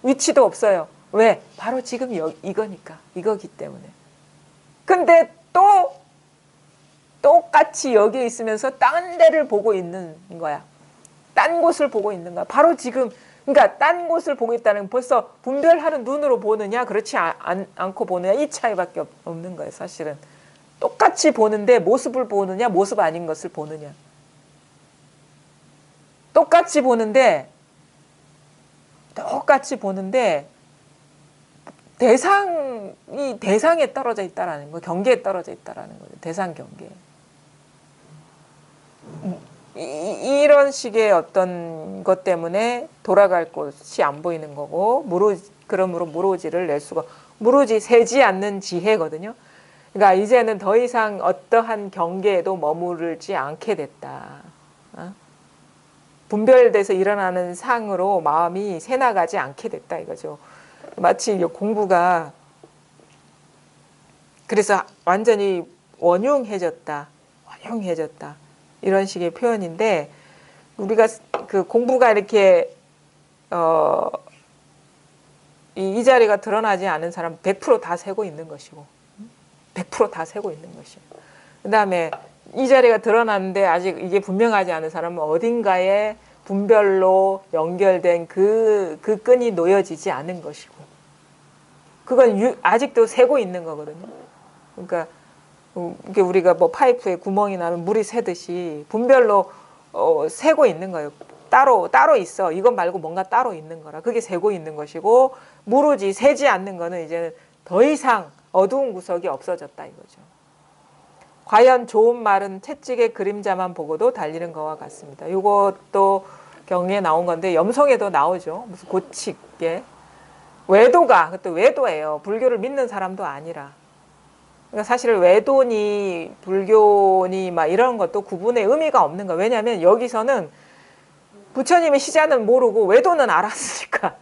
위치도 없어요. 왜? 바로 지금 이거니까. 이거기 때문에. 근데 또 똑같이 여기에 있으면서 딴 데를 보고 있는 거야. 딴 곳을 보고 있는 거야. 바로 지금 그러니까 딴 곳을 보고 있다는 건 벌써 분별하는 눈으로 보느냐 그렇지 않고 보느냐 이 차이밖에 없는 거예요. 사실은. 똑같이 보는데 모습을 보느냐 모습 아닌 것을 보느냐. 똑같이 보는데 대상에 떨어져 있다라는 거, 경계에 떨어져 있다라는 거죠. 대상 경계. 이런 식의 어떤 것 때문에 돌아갈 곳이 안 보이는 거고 그러므로 무로지를 낼 수가 무로지 세지 않는 지혜거든요. 그러니까 이제는 더 이상 어떠한 경계에도 머무르지 않게 됐다. 분별돼서 일어나는 상으로 마음이 새나가지 않게 됐다 이거죠. 마치 공부가 그래서 완전히 원흉해졌다. 이런 식의 표현인데 우리가 그 공부가 이렇게 이 자리가 드러나지 않은 사람 100% 다 세고 있는 것이고 100% 다 세고 있는 것이에요. 그 다음에 이 자리가 드러났는데 아직 이게 분명하지 않은 사람은 어딘가에 분별로 연결된 그 끈이 놓여지지 않은 것이고 그건 아직도 새고 있는 거거든요. 그러니까 우리가 뭐 파이프에 구멍이 나면 물이 새듯이 분별로 새고 있는 거예요. 따로 있어. 이것 말고 뭔가 따로 있는 거라. 그게 새고 있는 것이고 무르지 새지 않는 거는 이제는 더 이상 어두운 구석이 없어졌다 이거죠. 과연 좋은 말은 채찍의 그림자만 보고도 달리는 것과 같습니다. 이것도 경에 나온 건데 염송에도 나오죠. 무슨 고칙에 외도가 그것도 외도예요. 불교를 믿는 사람도 아니라. 그러니까 사실 외도니 불교니 막 이런 것도 구분의 의미가 없는 거예요. 왜냐하면 여기서는 부처님의 시자는 모르고 외도는 알았으니까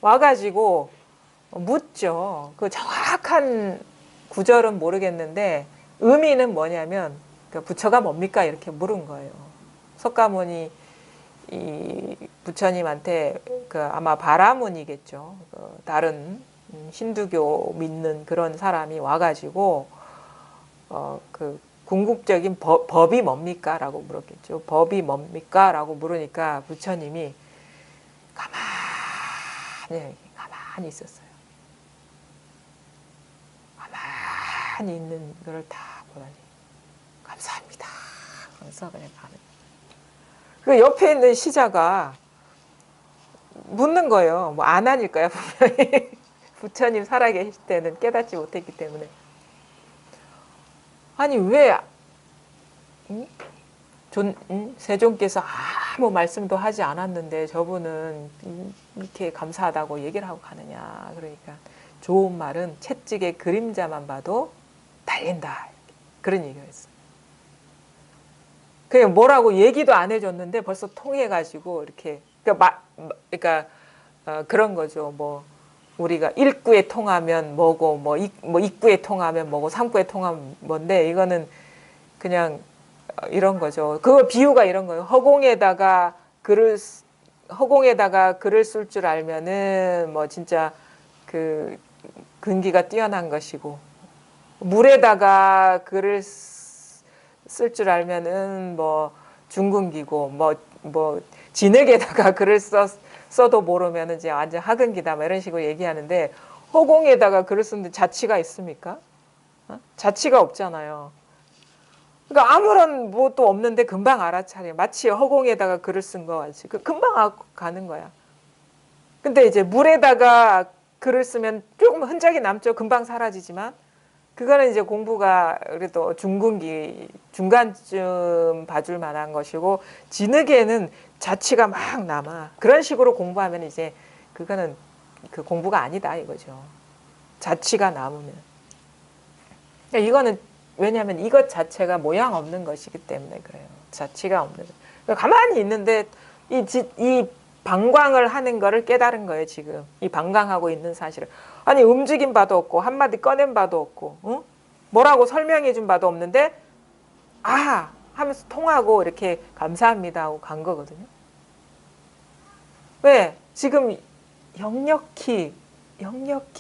와가지고 묻죠. 그 정확한 구절은 모르겠는데 의미는 뭐냐면 부처가 뭡니까 이렇게 물은 거예요. 석가모니 이 부처님한테 아마 바라문이겠죠. 다른 힌두교 믿는 그런 사람이 와가지고 그 궁극적인 법이 뭡니까? 라고 물었겠죠. 법이 뭡니까? 라고 물으니까 부처님이 가만히 있었어요. 가만히 있는 거를 다 보더니 감사합니다. 그래서 그냥 가는 그 옆에 있는 시자가 묻는 거예요. 뭐 안 아닐 거야 분명히. 부처님 살아계실 때는 깨닫지 못했기 때문에. 아니 왜 세종께서 아무 말씀도 하지 않았는데 저분은 이렇게 감사하다고 얘기를 하고 가느냐. 그러니까 좋은 말은 채찍의 그림자만 봐도 달린다. 그런 얘기를 했어요. 그냥 뭐라고 얘기도 안 해줬는데 벌써 통해가지고 이렇게 그러니까 그런 거죠. 뭐 우리가 일구에 통하면 뭐고 뭐 입구에 통하면 뭐고 삼구에 통하면 뭔데 이거는 그냥 이런 거죠. 그 비유가 이런 거예요. 허공에다가 글을 쓸 줄 알면은 뭐 진짜 그 근기가 뛰어난 것이고 물에다가 글을 쓸 줄 알면은 뭐 중근기고 뭐 진흙에다가 글을 써도 모르면은 이제 완전 하근기다 뭐 이런 식으로 얘기하는데 허공에다가 글을 쓰는데 자취가 있습니까? 자취가 없잖아요. 그러니까 아무런 뭐 또 없는데 금방 알아차려. 마치 허공에다가 글을 쓴 거 같이. 금방 가는 거야. 근데 이제 물에다가 글을 쓰면 조금 흔적이 남죠. 금방 사라지지만. 그거는 이제 공부가 그래도 중근기, 중간쯤 봐줄 만한 것이고, 진흙에는 자취가 막 남아. 그런 식으로 공부하면 이제 그거는 그 공부가 아니다 이거죠. 자취가 남으면. 그러니까 이거는 왜냐하면 이것 자체가 모양 없는 것이기 때문에 그래요. 자취가 없는. 그러니까 가만히 있는데 이 방광을 하는 거를 깨달은 거예요, 지금. 이 방광하고 있는 사실을. 아니, 움직임 바도 없고, 한마디 꺼낸 바도 없고, 응? 뭐라고 설명해 준 바도 없는데, 아! 하면서 통하고 이렇게 감사합니다 하고 간 거거든요. 왜? 지금 역력히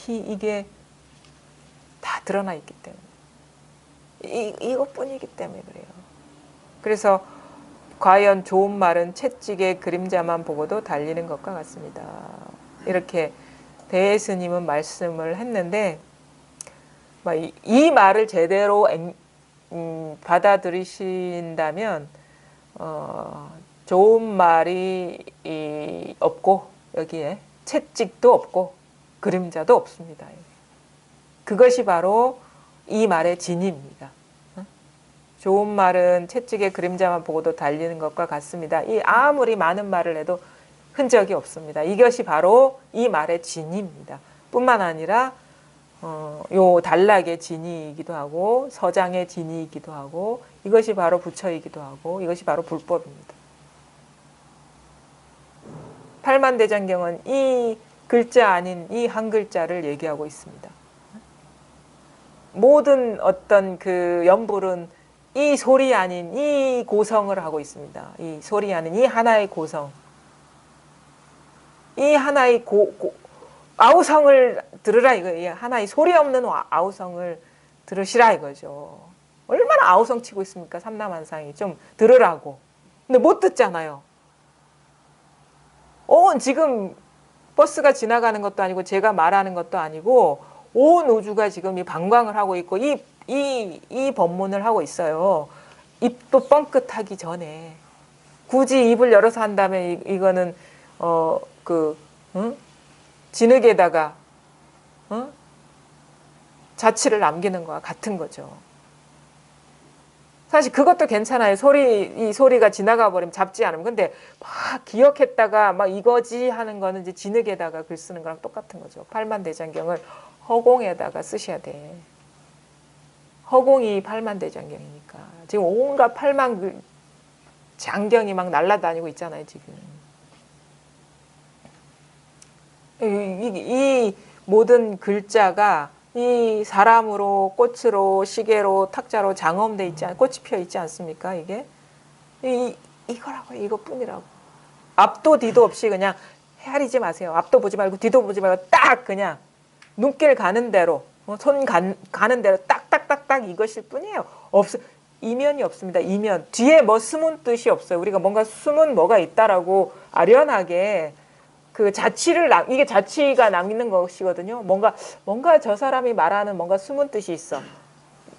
이게 다 드러나 있기 때문에. 이것뿐이기 때문에 그래요. 그래서 과연 좋은 말은 채찍의 그림자만 보고도 달리는 것과 같습니다. 이렇게 대스님은 말씀을 했는데 이 말을 제대로 받아들이신다면 좋은 말이 없고 여기에 채찍도 없고 그림자도 없습니다. 그것이 바로 이 말의 진입니다. 좋은 말은 채찍의 그림자만 보고도 달리는 것과 같습니다. 이 아무리 많은 말을 해도 흔적이 없습니다. 이것이 바로 이 말의 진입니다. 뿐만 아니라 요 단락의 진이이기도 하고 서장의 진이이기도 하고 이것이 바로 부처이기도 하고 이것이 바로 불법입니다. 팔만대장경은 이 글자 아닌 이 한 글자를 얘기하고 있습니다. 모든 어떤 그 연불은 이 소리 아닌 이 고성을 하고 있습니다. 이 소리 아닌 이 하나의 고성. 이 하나의 아우성을 들으라 이거예요. 하나의 소리 없는 아우성을 들으시라 이거죠. 얼마나 아우성 치고 있습니까? 삼라만상이 좀 들으라고. 근데 못 듣잖아요. 지금 버스가 지나가는 것도 아니고 제가 말하는 것도 아니고 온 우주가 지금 이 방광을 하고 있고 이 법문을 하고 있어요. 입도 뻥끗하기 전에 굳이 입을 열어서 한다면 이거는 진흙에다가 자취를 남기는 거와 같은 거죠. 사실 그것도 괜찮아요. 이 소리가 지나가 버리면 잡지 않으면. 근데 막 기억했다가 막 이거지 하는 거는 이제 진흙에다가 글 쓰는 거랑 똑같은 거죠. 팔만대장경을 허공에다가 쓰셔야 돼. 허공이 팔만대장경이니까. 지금 온갖 팔만 장경이 막 날아다니고 있잖아요, 지금. 이 모든 글자가 이 사람으로, 꽃으로, 시계로, 탁자로 장엄돼 있지 꽃이 피어 있지 않습니까? 이게 이거라고 이것뿐이라고. 앞도 뒤도 없이 그냥 헤아리지 마세요. 앞도 보지 말고 뒤도 보지 말고 딱 그냥 눈길 가는 대로 손 가는 대로 딱딱딱딱 이것일 뿐이에요. 이면이 없습니다. 이면 뒤에 뭐 숨은 뜻이 없어요. 우리가 뭔가 숨은 뭐가 있다라고 아련하게 그 자취를 이게 자취가 남기는 것이거든요. 뭔가 저 사람이 말하는 뭔가 숨은 뜻이 있어.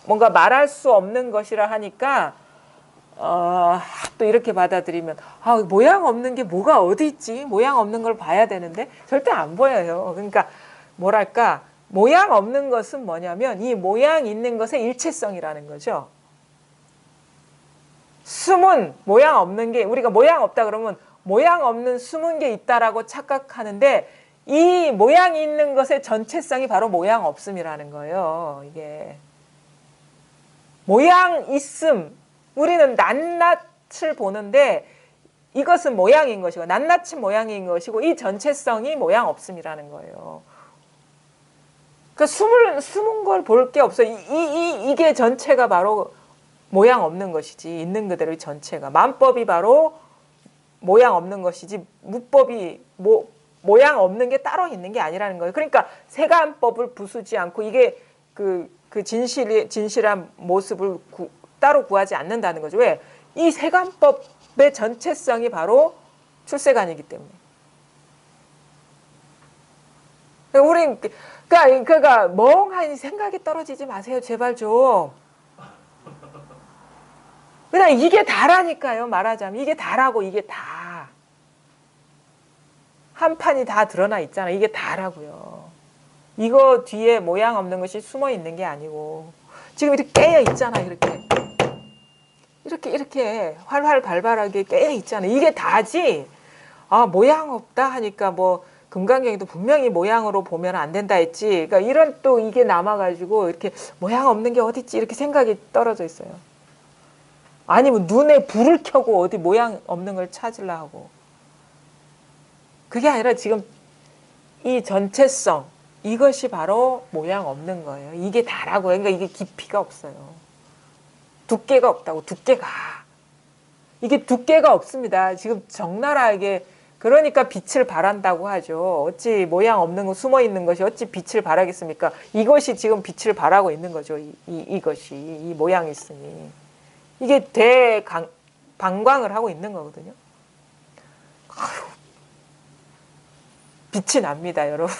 뭔가 말할 수 없는 것이라 하니까 또 이렇게 받아들이면 모양 없는 게 뭐가 어디 있지? 모양 없는 걸 봐야 되는데 절대 안 보여요. 그러니까 뭐랄까 모양 없는 것은 뭐냐면 이 모양 있는 것의 일체성이라는 거죠. 숨은 모양 없는 게 우리가 모양 없다 그러면 모양 없는 숨은 게 있다라고 착각하는데 이 모양이 있는 것의 전체성이 바로 모양 없음이라는 거예요. 이게 모양 있음. 우리는 낱낱을 보는데 이것은 모양인 것이고 낱낱은 모양인 것이고 이 전체성이 모양 없음이라는 거예요. 그러니까 숨은 걸 볼 게 없어요. 이게 전체가 바로 모양 없는 것이지 있는 그대로의 전체가 만법이 바로 모양 없는 것이지 무법이 모양 없는 게 따로 있는 게 아니라는 거예요. 그러니까 세간법을 부수지 않고 이게 그 진실한 모습을 따로 구하지 않는다는 거죠. 왜? 이 세간법의 전체성이 바로 출세간이기 때문에. 우린 그러니까 멍하니 생각이 떨어지지 마세요. 제발 좀. 그냥 이게 다라니까요. 말하자면 이게 다라고. 이게 다. 한 판이 다 드러나 있잖아. 이게 다라고요. 이거 뒤에 모양 없는 것이 숨어 있는 게 아니고 지금 이렇게 깨어 있잖아. 이렇게 활활 발발하게 깨어 있잖아. 이게 다지. 아, 모양 없다 하니까 뭐 금강경에도 분명히 모양으로 보면 안 된다 했지. 그러니까 이런 또 이게 남아가지고 이렇게 모양 없는 게 어딨지 이렇게 생각이 떨어져 있어요. 아니면 눈에 불을 켜고 어디 모양 없는 걸 찾으려 하고. 그게 아니라 지금 이 전체성, 이것이 바로 모양 없는 거예요. 이게 다라고. 그러니까 이게 깊이가 없어요. 두께가 없다고. 두께가. 이게 두께가 없습니다. 지금 적나라하게. 그러니까 빛을 발한다고 하죠. 어찌 모양 없는 거 숨어 있는 것이 어찌 빛을 발하겠습니까? 이것이 지금 빛을 발하고 있는 거죠. 이것이. 이 모양이 있으니. 이게 방광을 하고 있는 거거든요. 아유, 빛이 납니다, 여러분.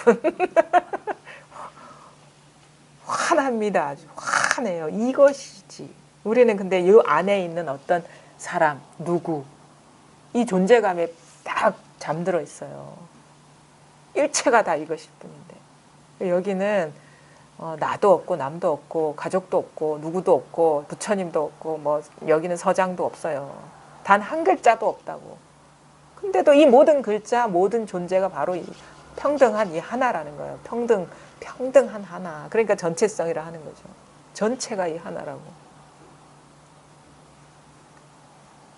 환합니다. 아주 환해요. 이것이지. 우리는 근데 이 안에 있는 어떤 사람, 누구, 이 존재감에 딱 잠들어 있어요. 일체가 다 이것일 뿐인데. 여기는 나도 없고 남도 없고 가족도 없고 누구도 없고 부처님도 없고 뭐 여기는 서장도 없어요. 단 한 글자도 없다고. 근데도 이 모든 글자, 모든 존재가 바로 이 평등한 이 하나라는 거예요. 평등한 하나. 그러니까 전체성이라 하는 거죠. 전체가 이 하나라고.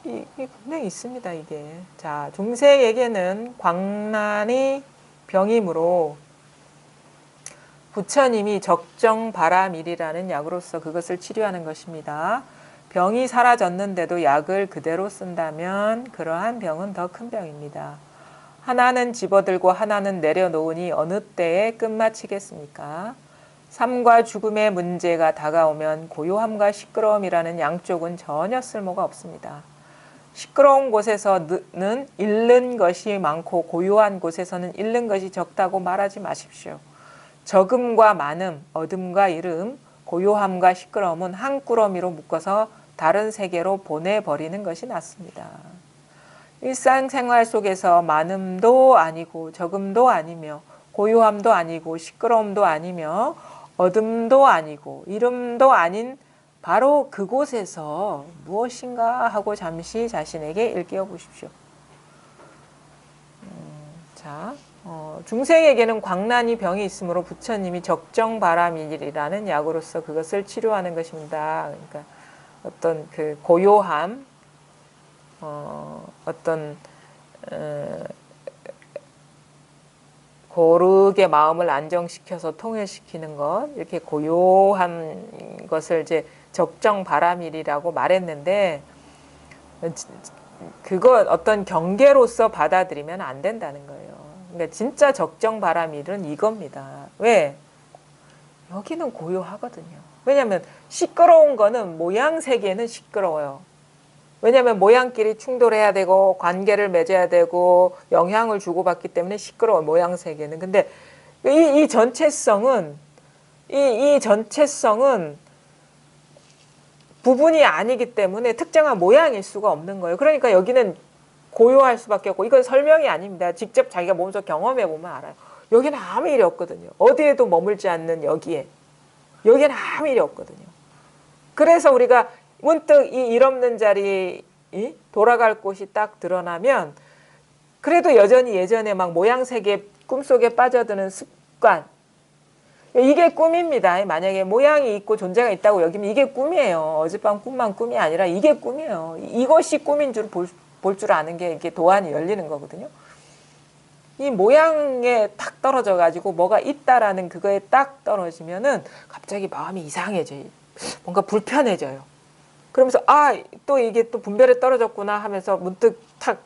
이게 분명히 있습니다, 이게. 자, 중생에게는 광난이 병이므로 부처님이 적정바라밀이라는 약으로서 그것을 치료하는 것입니다. 병이 사라졌는데도 약을 그대로 쓴다면 그러한 병은 더 큰 병입니다. 하나는 집어들고 하나는 내려놓으니 어느 때에 끝마치겠습니까? 삶과 죽음의 문제가 다가오면 고요함과 시끄러움이라는 양쪽은 전혀 쓸모가 없습니다. 시끄러운 곳에서는 잃는 것이 많고 고요한 곳에서는 잃는 것이 적다고 말하지 마십시오. 적음과 많음, 어둠과 이름, 고요함과 시끄러움은 한 꾸러미로 묶어서 다른 세계로 보내버리는 것이 낫습니다. 일상생활 속에서 많음도 아니고 적음도 아니며 고요함도 아니고 시끄러움도 아니며 어둠도 아니고 이름도 아닌 바로 그곳에서 무엇인가 하고 잠시 자신에게 일깨워 보십시오. 자, 중생에게는 광난이 병이 있으므로 부처님이 적정바라밀이라는 약으로서 그것을 치료하는 것입니다. 그러니까 어떤 그 고요함, 어떤 고르게 마음을 안정시켜서 통일시키는 것, 이렇게 고요한 것을 이제 적정바라밀이라고 말했는데 그것 어떤 경계로서 받아들이면 안 된다는 거예요. 그러니까 진짜 적정바라밀은 이겁니다. 왜? 여기는 고요하거든요. 왜냐하면 시끄러운 거는 모양 세계는 시끄러워요. 왜냐하면 모양끼리 충돌해야 되고 관계를 맺어야 되고 영향을 주고받기 때문에 시끄러워 모양 세계는. 근데 이 전체성은 이 전체성은 부분이 아니기 때문에 특정한 모양일 수가 없는 거예요. 그러니까 여기는 고요할 수밖에 없고 이건 설명이 아닙니다. 직접 자기가 몸소 경험해 보면 알아요. 여기는 아무 일이 없거든요. 어디에도 머물지 않는 여기에. 여기는 아무 일이 없거든요. 그래서 우리가 문득 이 일 없는 자리 돌아갈 곳이 딱 드러나면 그래도 여전히 예전에 막 모양색의 꿈속에 빠져드는 습관, 이게 꿈입니다. 만약에 모양이 있고 존재가 있다고 여기면 이게 꿈이에요. 어젯밤 꿈만 꿈이 아니라 이게 꿈이에요. 이것이 꿈인 줄 볼 줄 아는 게 이게 도안이 열리는 거거든요. 이 모양에 딱 떨어져 가지고 뭐가 있다라는 그거에 딱 떨어지면은 갑자기 마음이 이상해져요. 뭔가 불편해져요. 그러면서 또 이게 또 분별에 떨어졌구나 하면서 문득 탁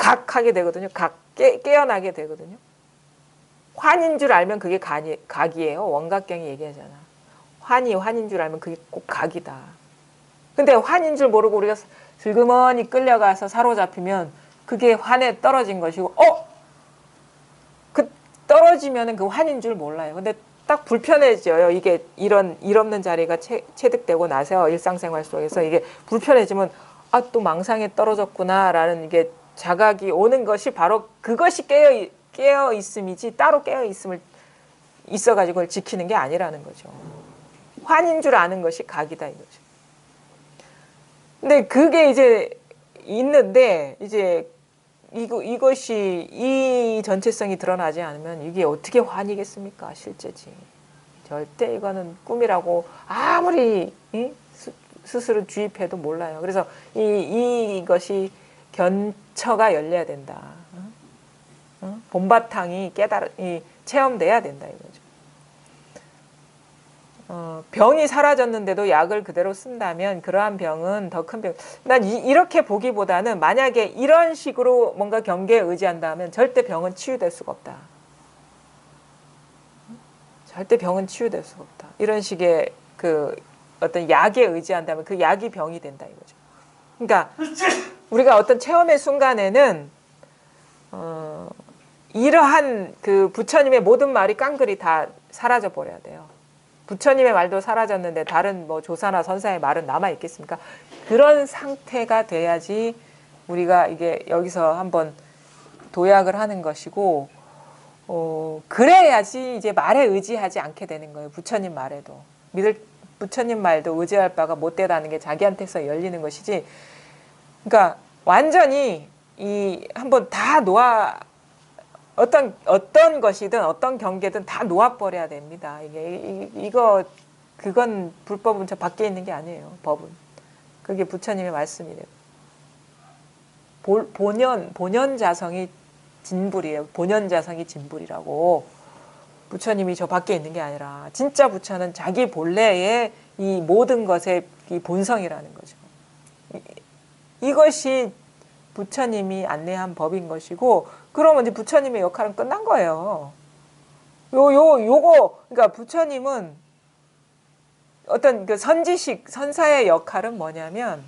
각하게 되거든요. 깨어나게 되거든요. 환인 줄 알면 그게 각이에요. 원각경이 얘기하잖아. 환인 줄 알면 그게 꼭 각이다. 근데 환인 줄 모르고 우리가 슬그머니 끌려가서 사로잡히면 그게 환에 떨어진 것이고, 그 떨어지면은 그 환인 줄 몰라요. 근데 딱 불편해져요. 이게 이런 일 없는 자리가 체득되고 나서 일상생활 속에서 이게 불편해지면 또 망상에 떨어졌구나라는 이게 자각이 오는 것이 바로 그것이 깨어 있음이지 따로 깨어 있음을 있어가지고 그걸 지키는 게 아니라는 거죠. 환인 줄 아는 것이 각이다 이거죠. 근데 그게 이제 있는데 이제 이것이 이 전체성이 드러나지 않으면 이게 어떻게 환이겠습니까? 실제지. 절대 이거는 꿈이라고 아무리 스스로 주입해도 몰라요. 그래서 이것이 견처가 열려야 된다. 본바탕이 체험돼야 된다 이거죠. 병이 사라졌는데도 약을 그대로 쓴다면 그러한 병은 더 큰 병. 난 이렇게 보기보다는 만약에 이런 식으로 뭔가 경계에 의지한다면 절대 병은 치유될 수가 없다. 절대 병은 치유될 수가 없다. 이런 식의 그 어떤 약에 의지한다면 그 약이 병이 된다 이거죠. 그러니까 우리가 어떤 체험의 순간에는 이러한 그 부처님의 모든 말이 깡그리 다 사라져 버려야 돼요. 부처님의 말도 사라졌는데 다른 뭐 조사나 선사의 말은 남아 있겠습니까? 그런 상태가 돼야지 우리가 이게 여기서 한번 도약을 하는 것이고, 그래야지 이제 말에 의지하지 않게 되는 거예요. 부처님 말에도 부처님 말도 의지할 바가 못 되다는 게 자기한테서 열리는 것이지. 그러니까 완전히 한번 다 어떤 것이든 어떤 경계든 다 놓아버려야 됩니다. 그건 불법은 저 밖에 있는 게 아니에요. 법은. 그게 부처님의 말씀이래요. 본연자성이 진불이에요. 본연자성이 진불이라고. 부처님이 저 밖에 있는 게 아니라 진짜 부처는 자기 본래의 이 모든 것의 이 본성이라는 거죠. 이것이 부처님이 안내한 법인 것이고, 그러면 이제 부처님의 역할은 끝난 거예요. 그러니까 부처님은 어떤 그 선사의 역할은 뭐냐면,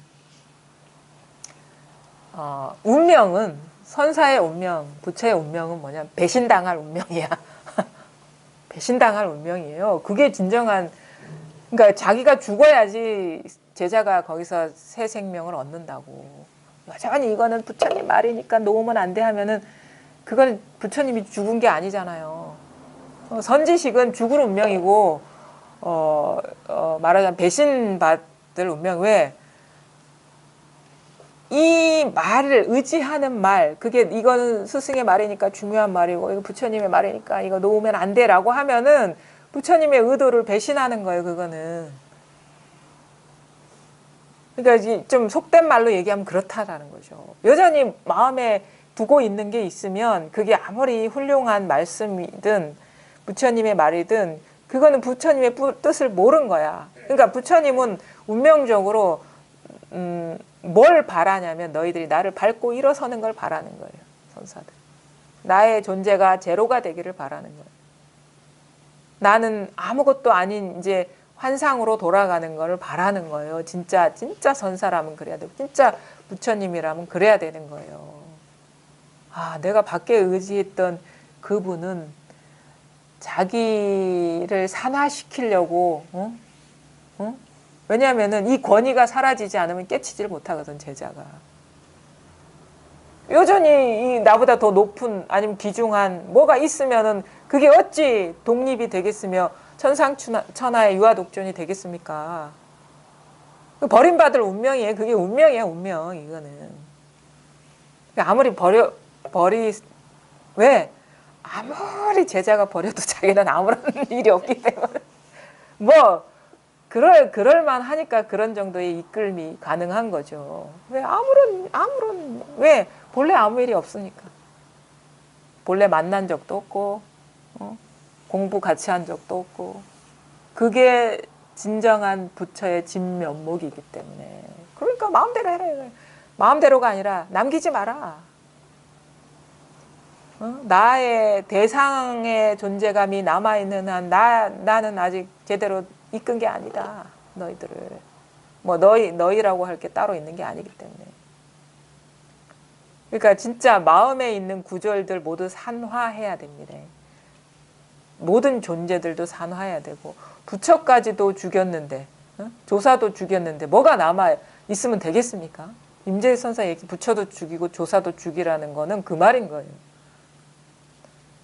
운명은, 선사의 운명, 부처의 운명은 뭐냐면, 배신당할 운명이야. 배신당할 운명이에요. 그게 진정한, 그러니까 자기가 죽어야지 제자가 거기서 새 생명을 얻는다고. 여전히 이거는 부처님 말이니까 놓으면 안 돼 하면은 그건 부처님이 죽은 게 아니잖아요. 선지식은 죽을 운명이고, 말하자면 배신받을 운명. 왜? 이 말을 의지하는 말, 이거는 스승의 말이니까 중요한 말이고, 이거 부처님의 말이니까 이거 놓으면 안 돼라고 하면은 부처님의 의도를 배신하는 거예요, 그거는. 그러니까 좀 속된 말로 얘기하면 그렇다라는 거죠. 여전히 마음에 두고 있는 게 있으면 그게 아무리 훌륭한 말씀이든 부처님의 말이든 그거는 부처님의 뜻을 모른 거야. 그러니까 부처님은 운명적으로 뭘 바라냐면 너희들이 나를 밟고 일어서는 걸 바라는 거예요. 선사들. 나의 존재가 제로가 되기를 바라는 거예요. 나는 아무것도 아닌 이제 환상으로 돌아가는 거를 바라는 거예요. 진짜 선사라면 그래야 되고 진짜 부처님이라면 그래야 되는 거예요. 내가 밖에 의지했던 그분은 자기를 산화시키려고 왜냐하면은 이 권위가 사라지지 않으면 깨치지를 못하거든, 제자가. 여전히 나보다 더 높은 아니면 귀중한 뭐가 있으면은 그게 어찌 독립이 되겠으며 천상천하의 유아독존이 되겠습니까? 버림받을 운명이에요. 그게 운명이에요, 운명. 이거는. 아무리 왜? 아무리 제자가 버려도 자기는 아무런 일이 없기 때문에. 그럴만 하니까 그런 정도의 이끌미 가능한 거죠. 왜? 왜? 본래 아무 일이 없으니까. 본래 만난 적도 없고, 공부 같이 한 적도 없고. 그게 진정한 부처의 진면목이기 때문에. 그러니까 마음대로 해라. 마음대로가 아니라 남기지 마라. 나의 대상의 존재감이 남아있는 한 나는 아직 제대로 이끈 게 아니다. 너희들을. 뭐 너희라고 할 게 따로 있는 게 아니기 때문에. 그러니까 진짜 마음에 있는 구절들 모두 산화해야 됩니다. 모든 존재들도 산화해야 되고 부처까지도 죽였는데 조사도 죽였는데 뭐가 남아 있으면 되겠습니까? 임재일 선사 얘기 부처도 죽이고 조사도 죽이라는 거는 그 말인 거예요.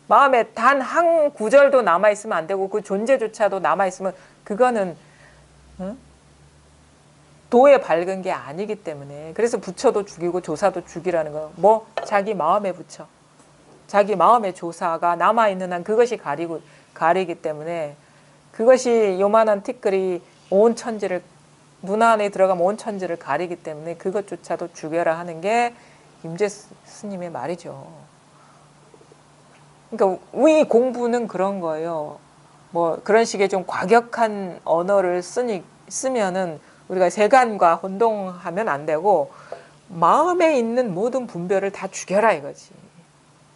마음에 단 한 구절도 남아있으면 안 되고 그 존재조차도 남아있으면 그거는 도에 밝은 게 아니기 때문에 그래서 부처도 죽이고 조사도 죽이라는 거. 뭐 자기 마음의 부처, 자기 마음의 조사가 남아있는 한 그것이 가리기 때문에 그것이 요만한 티끌이 온 천지를 눈 안에 들어가면 온 천지를 가리기 때문에 그것조차도 죽여라 하는 게 임재 스님의 말이죠. 그러니까 우리 공부는 그런 거예요. 뭐 그런 식의 좀 과격한 언어를 쓰면은 우리가 세간과 혼동하면 안 되고 마음에 있는 모든 분별을 다 죽여라 이거지.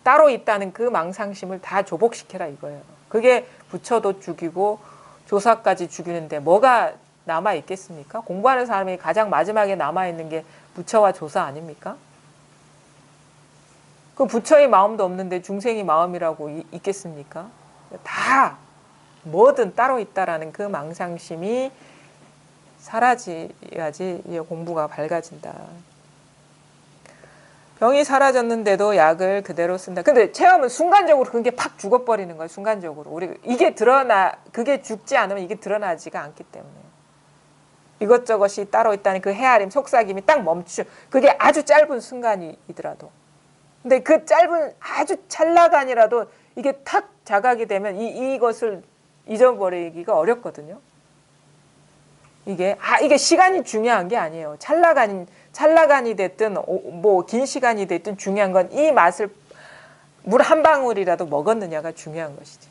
따로 있다는 그 망상심을 다 조복시켜라 이거예요. 그게 부처도 죽이고 조사까지 죽이는데 뭐가 남아 있겠습니까? 공부하는 사람이 가장 마지막에 남아 있는 게 부처와 조사 아닙니까? 그 부처의 마음도 없는데 중생이 마음이라고 있겠습니까? 다 뭐든 따로 있다라는 그 망상심이 사라져야지 공부가 밝아진다. 병이 사라졌는데도 약을 그대로 쓴다. 근데 체험은 순간적으로 그게 팍 죽어버리는 거예요. 순간적으로. 이게 그게 죽지 않으면 이게 드러나지가 않기 때문에. 이것저것이 따로 있다는 그 헤아림, 속삭임이 딱 그게 아주 짧은 순간이더라도. 근데 그 짧은 아주 찰나간이라도 이게 탁 자각이 되면 이것을 잊어버리기가 어렵거든요. 이게 시간이 중요한 게 아니에요. 찰나간이 됐든 뭐 긴 시간이 됐든 중요한 건 이 맛을 물 한 방울이라도 먹었느냐가 중요한 것이지.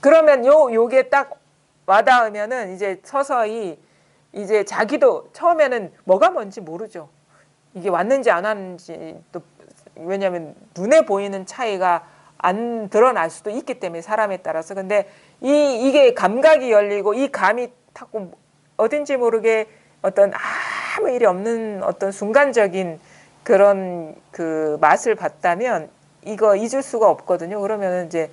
그러면 요게 딱 와닿으면은 이제 서서히 이제 자기도 처음에는 뭐가 뭔지 모르죠. 이게 왔는지 안 왔는지 또 왜냐하면 눈에 보이는 차이가 안 드러날 수도 있기 때문에 사람에 따라서. 근데 이게 감각이 열리고 이 감이 탁 어딘지 모르게 어떤 아무 일이 없는 어떤 순간적인 그런 그 맛을 봤다면 이거 잊을 수가 없거든요. 그러면 이제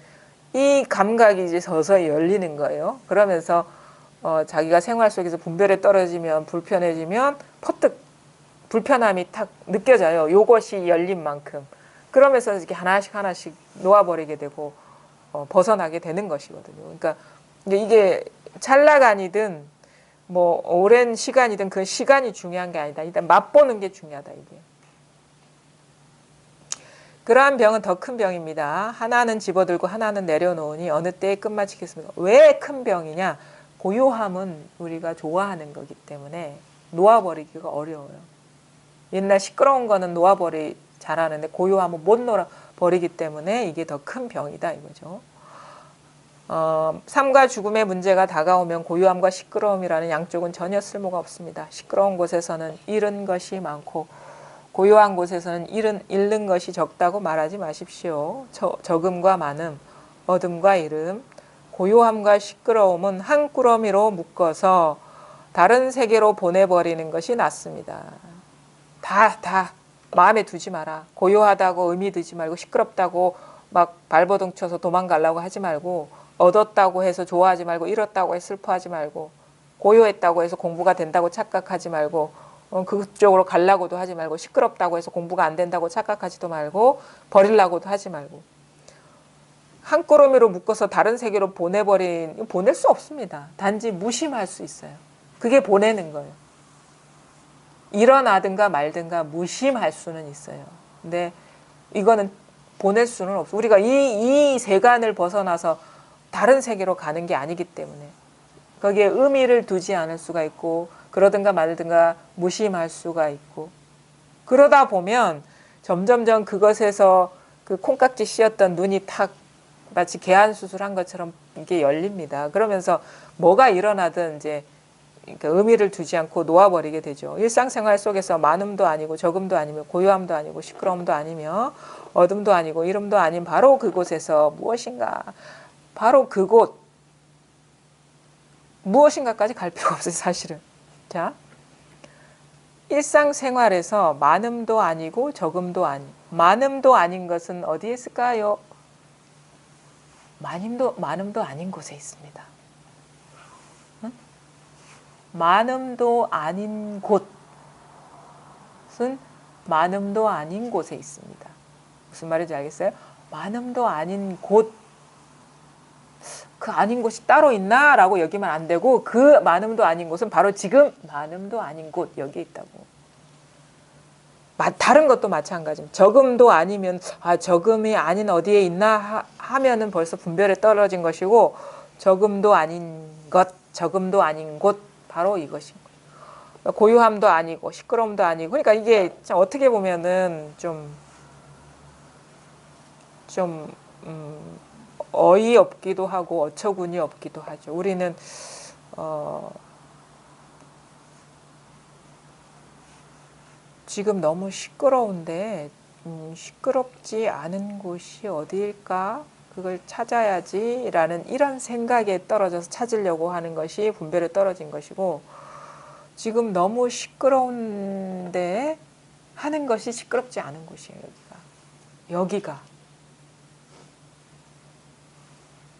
이 감각이 이제 서서히 열리는 거예요. 그러면서 자기가 생활 속에서 분별에 떨어지면 불편해지면 퍼뜩 불편함이 탁 느껴져요. 요것이 열린 만큼. 그러면서 이렇게 하나씩 놓아버리게 되고 벗어나게 되는 것이거든요. 그러니까 이게 찰나간이든 뭐 오랜 시간이든 그 시간이 중요한 게 아니다. 일단 맛보는 게 중요하다 이게. 그러한 병은 더 큰 병입니다. 하나는 집어들고 하나는 내려놓으니 어느 때에 끝마치겠습니까? 왜 큰 병이냐? 고요함은 우리가 좋아하는 거기 때문에 놓아버리기가 어려워요. 옛날 시끄러운 거는 잘하는데 고요함은 못 놓아버리기 때문에 이게 더 큰 병이다 이거죠. 삶과 죽음의 문제가 다가오면 고요함과 시끄러움이라는 양쪽은 전혀 쓸모가 없습니다. 시끄러운 곳에서는 잃은 것이 많고 고요한 곳에서는 잃는 것이 적다고 말하지 마십시오. 적음과 많음, 얻음과 잃음, 고요함과 시끄러움은 한 꾸러미로 묶어서 다른 세계로 보내버리는 것이 낫습니다. 다 마음에 두지 마라. 고요하다고 의미 두지 말고 시끄럽다고 막 발버둥 쳐서 도망가려고 하지 말고 얻었다고 해서 좋아하지 말고 잃었다고 해서 슬퍼하지 말고 고요했다고 해서 공부가 된다고 착각하지 말고 그쪽으로 가려고도 하지 말고 시끄럽다고 해서 공부가 안 된다고 착각하지도 말고 버리려고도 하지 말고 한 꾸러미로 묶어서 다른 세계로 보낼 수 없습니다. 단지 무심할 수 있어요. 그게 보내는 거예요. 일어나든가 말든가 무심할 수는 있어요. 근데 이거는 보낼 수는 없어. 우리가 이 세간을 벗어나서 다른 세계로 가는 게 아니기 때문에 거기에 의미를 두지 않을 수가 있고 그러든가 말든가 무심할 수가 있고 그러다 보면 점점점 그것에서 그 콩깍지 씌었던 눈이 탁 마치 개안 수술한 것처럼 이게 열립니다. 그러면서 뭐가 일어나든 이제 그러니까 의미를 두지 않고 놓아버리게 되죠. 일상생활 속에서 많음도 아니고 적음도 아니며 고요함도 아니고 시끄러움도 아니며 어둠도 아니고 이름도 아닌 바로 그곳에서 무엇인가, 바로 그곳 무엇인가까지 갈 필요가 없어요, 사실은. 자, 일상생활에서 많음도 아니고 적음도 많음도 아닌 것은 어디에 있을까요? 많음도 아닌 곳에 있습니다. 응? 많음도 아닌 곳은 많음도 아닌 곳에 있습니다. 무슨 말인지 알겠어요? 많음도 아닌 곳, 그 아닌 곳이 따로 있나? 라고 여기면 안 되고, 그 많음도 아닌 곳은 바로 지금 많음도 아닌 곳, 여기에 있다고. 다른 것도 마찬가지입니다. 적음도 아니면, 적음이 아닌 어디에 있나 하면은 벌써 분별에 떨어진 것이고, 적음도 아닌 것, 적음도 아닌 곳, 바로 이것인 거예요. 고요함도 아니고, 시끄러움도 아니고, 그러니까 이게 어떻게 보면은 어이없기도 하고 어처구니 없기도 하죠. 우리는 지금 너무 시끄러운데 시끄럽지 않은 곳이 어디일까? 그걸 찾아야지 라는 이런 생각에 떨어져서 찾으려고 하는 것이 분별에 떨어진 것이고, 지금 너무 시끄러운데 하는 것이 시끄럽지 않은 곳이에요. 여기가.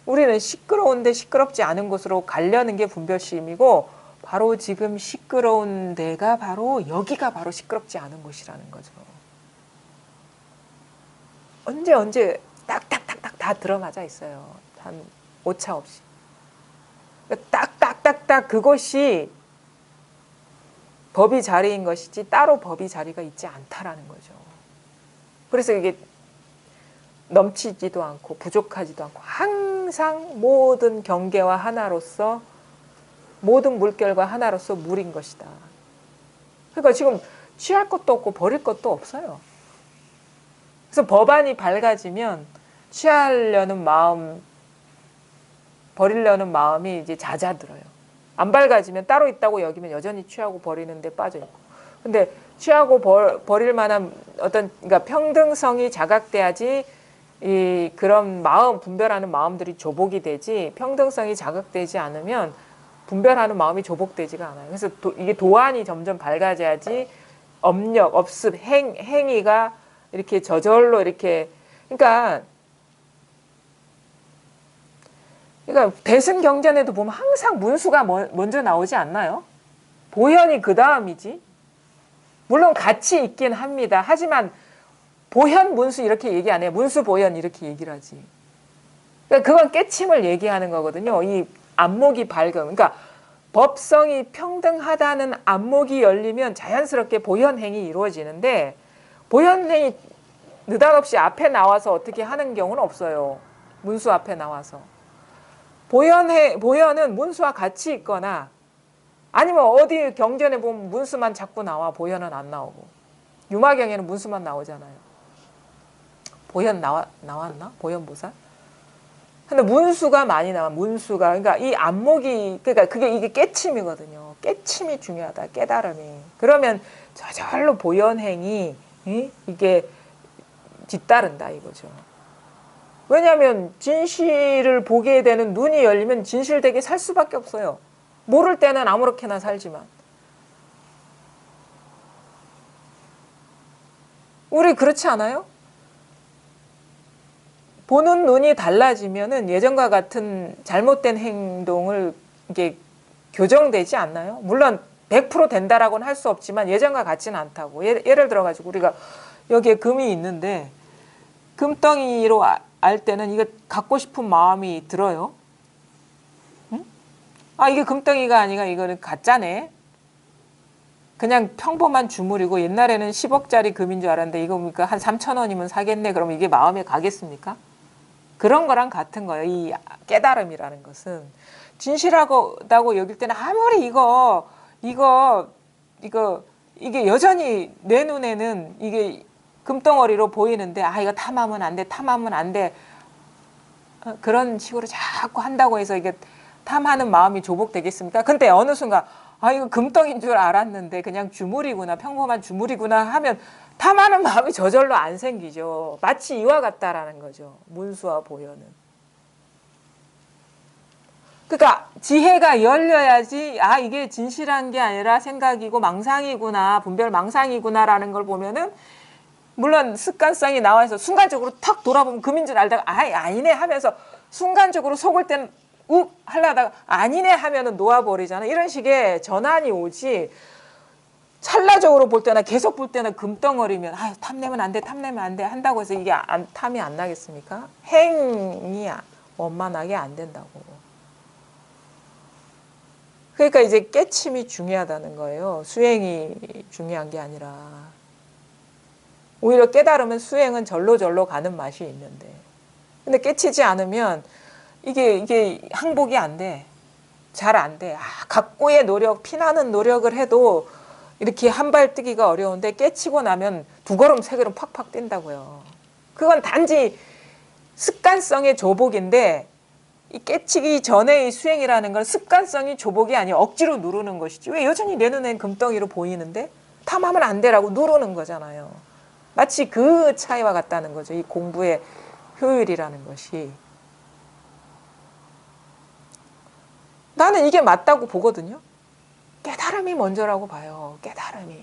우리는 시끄러운데 시끄럽지 않은 곳으로 가려는 게 분별심이고, 바로 지금 시끄러운 데가 바로 여기가 바로 시끄럽지 않은 곳이라는 거죠. 언제 딱딱딱딱 다 들어맞아 있어요. 단 오차 없이. 딱딱딱딱 그것이 법이 자리인 것이지 따로 법이 자리가 있지 않다라는 거죠. 그래서 이게 넘치지도 않고 부족하지도 않고 항상 모든 경계와 하나로서, 모든 물결과 하나로서 물인 것이다. 그러니까 지금 취할 것도 없고 버릴 것도 없어요. 그래서 법안이 밝아지면 취하려는 마음, 버리려는 마음이 이제 잦아들어요. 안 밝아지면 따로 있다고 여기면 여전히 취하고 버리는데 빠져있고. 근데 취하고 버릴 만한 그러니까 평등성이 자각돼야지 그런 마음, 분별하는 마음들이 조복이 되지, 평등성이 자각되지 않으면 분별하는 마음이 조복되지가 않아요. 그래서 이게 도안이 점점 밝아져야지 업력, 업습, 행위가 이렇게 저절로 이렇게, 그러니까 대승경전에도 보면 항상 문수가 먼저 나오지 않나요? 보현이 그 다음이지. 물론 같이 있긴 합니다. 하지만 보현, 문수 이렇게 얘기 안 해요. 문수, 보현 이렇게 얘기를 하지. 그러니까 그건 깨침을 얘기하는 거거든요. 이 안목이 밝음. 그러니까 법성이 평등하다는 안목이 열리면 자연스럽게 보현행이 이루어지는데, 보현행이 느닷없이 앞에 나와서 어떻게 하는 경우는 없어요. 문수 앞에 나와서. 보현은 문수와 같이 있거나, 아니면 어디 경전에 보면 문수만 자꾸 나와, 보현은 안 나오고. 유마경에는 문수만 나오잖아요. 보현 나왔나? 보현보살? 근데 문수가 많이 나와. 문수가. 그러니까 이 안목이, 그러니까 이게 깨침이거든요. 깨침이 중요하다. 깨달음이. 그러면 저절로 보현행이 이게 뒤따른다 이거죠. 왜냐하면 진실을 보게 되는 눈이 열리면 진실되게 살 수밖에 없어요. 모를 때는 아무렇게나 살지만. 우리 그렇지 않아요? 보는 눈이 달라지면은 예전과 같은 잘못된 행동을 이게 교정되지 않나요? 물론 100% 된다라고는 할 수 없지만 예전과 같지는 않다고. 예를 들어가지고 우리가 여기에 금이 있는데 금덩이로 알 때는 이거 갖고 싶은 마음이 들어요. 응? 이게 금덩이가 아니라 이거는 가짜네. 그냥 평범한 주물이고 옛날에는 10억짜리 금인 줄 알았는데 이거 보니까 한 3,000원이면 사겠네. 그러면 이게 마음에 가겠습니까? 그런 거랑 같은 거예요. 이 깨달음이라는 것은. 진실하다고 여길 때는 아무리 이게 여전히 내 눈에는 이게 금덩어리로 보이는데, 이거 탐하면 안 돼, 탐하면 안 돼. 그런 식으로 자꾸 한다고 해서 이게 탐하는 마음이 조복되겠습니까? 근데 어느 순간, 이거 금덩인 줄 알았는데 그냥 주물이구나, 평범한 주물이구나 하면 탐하는 마음이 저절로 안 생기죠. 마치 이와 같다라는 거죠. 문수와 보현은. 그러니까 지혜가 열려야지 아 이게 진실한 게 아니라 생각이고 망상이구나, 분별 망상이구나라는 걸 보면은 물론 습관성이 나와서 순간적으로 탁 돌아보면 금인 줄 알다가 아니네 하면서 순간적으로 속을 때는 욱 하려다가 아니네 하면은 놓아버리잖아. 이런 식의 전환이 오지. 찰나적으로 볼 때나 계속 볼 때나 금덩어리면 탐내면 안 돼, 탐내면 안 돼 한다고 해서 이게 탐이 안 나겠습니까? 행이 원만하게 안 된다고. 그러니까 이제 깨침이 중요하다는 거예요. 수행이 중요한 게 아니라. 오히려 깨달으면 수행은 절로 가는 맛이 있는데. 근데 깨치지 않으면 이게 항복이 안 돼. 잘 안 돼. 각고의 노력, 피나는 노력을 해도 이렇게 한 발 뜨기가 어려운데 깨치고 나면 두 걸음, 세 걸음 팍팍 뛴다고요. 그건 단지 습관성의 조복인데 이 깨치기 전에 이 수행이라는 건 습관성이 조복이 아니에요. 억지로 누르는 것이지. 왜 여전히 내 눈엔 금덩이로 보이는데 탐하면 안 되라고 누르는 거잖아요. 마치 그 차이와 같다는 거죠. 이 공부의 효율이라는 것이. 나는 이게 맞다고 보거든요. 깨달음이 먼저라고 봐요. 깨달음이.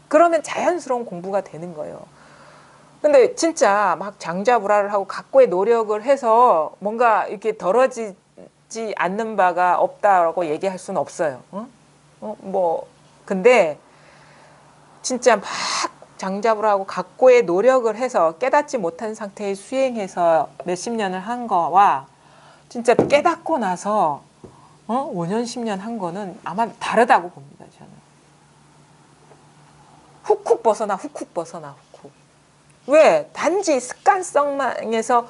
그러면 자연스러운 공부가 되는 거예요. 근데 진짜 막 장자불화를 하고 각고의 노력을 해서 뭔가 이렇게 덜어지지 않는 바가 없다라고 얘기할 수는 없어요. 근데 진짜 막 장자불화하고 각고의 노력을 해서 깨닫지 못한 상태에 수행해서 몇십 년을 한 거와 진짜 깨닫고 나서 5년, 10년 한 거는 아마 다르다고 봅니다. 저는. 훅훅 벗어나. 왜? 단지 습관성에서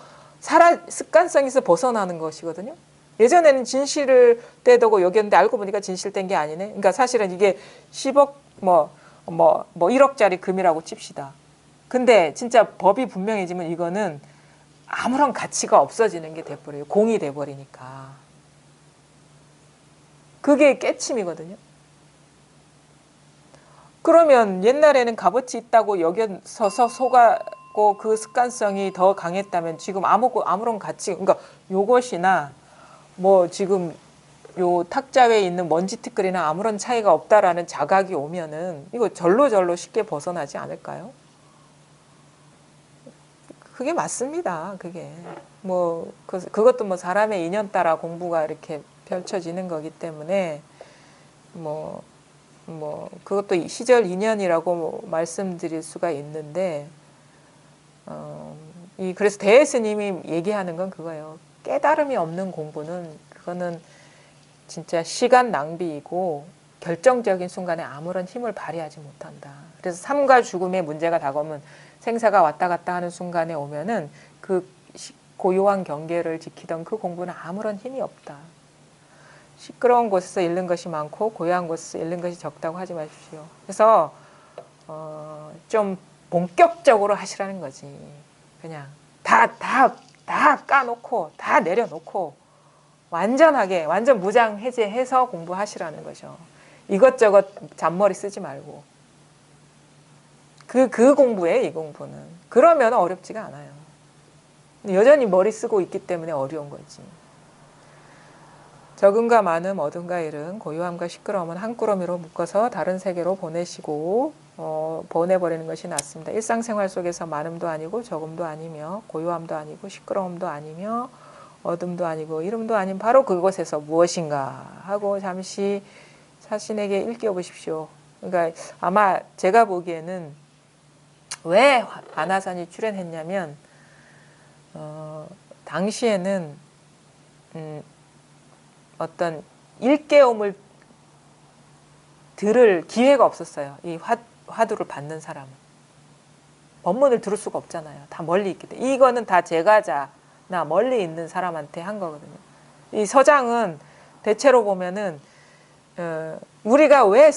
벗어나는 것이거든요. 예전에는 진실을 떼두고 여겼는데 알고 보니까 진실된 게 아니네. 그러니까 사실은 이게 10억 1억짜리 금이라고 칩시다. 근데 진짜 법이 분명해지면 이거는 아무런 가치가 없어지는 게 돼버려요. 공이 돼버리니까. 그게 깨침이거든요. 그러면 옛날에는 값어치 있다고 여겨서 속았고 그 습관성이 더 강했다면 지금 아무런 가치, 그러니까 요것이나 뭐 지금 요 탁자위에 있는 먼지티끌이나 아무런 차이가 없다라는 자각이 오면은 이거 절로 쉽게 벗어나지 않을까요? 그게 맞습니다. 그게 그것도 뭐 사람의 인연 따라 공부가 이렇게 펼쳐지는 거기 때문에 그것도 시절 인연이라고 말씀드릴 수가 있는데 그래서 대스님이 얘기하는 건 그거예요. 깨달음이 없는 공부는 그거는 진짜 시간 낭비이고 결정적인 순간에 아무런 힘을 발휘하지 못한다. 그래서 삶과 죽음의 문제가 다가오면 생사가 왔다 갔다 하는 순간에 오면은 그 고요한 경계를 지키던 그 공부는 아무런 힘이 없다. 시끄러운 곳에서 잃는 것이 많고 고요한 곳에서 잃는 것이 적다고 하지 마십시오. 그래서 좀 본격적으로 하시라는 거지. 그냥 다 까놓고 다 내려놓고 완전 무장 해제해서 공부하시라는 거죠. 이것저것 잔머리 쓰지 말고 그 공부에 이 공부는 그러면 어렵지가 않아요. 여전히 머리 쓰고 있기 때문에 어려운 거지. 적음과 많음, 어둠과 이름, 고요함과 시끄러움은 한 꾸러미로 묶어서 다른 세계로 보내시고 보내버리는 것이 낫습니다. 일상생활 속에서 많음도 아니고 적음도 아니며 고요함도 아니고 시끄러움도 아니며 어둠도 아니고 이름도 아닌 바로 그곳에서 무엇인가 하고 잠시 자신에게 일깨워 보십시오. 그러니까 아마 제가 보기에는 왜 반화산이 출현했냐면 당시에는 어떤 일깨움을 들을 기회가 없었어요. 이 화두를 받는 사람은. 법문을 들을 수가 없잖아요. 다 멀리 있기 때문에. 이거는 다 제가자나 멀리 있는 사람한테 한 거거든요. 이 서장은 대체로 보면은 우리가 왜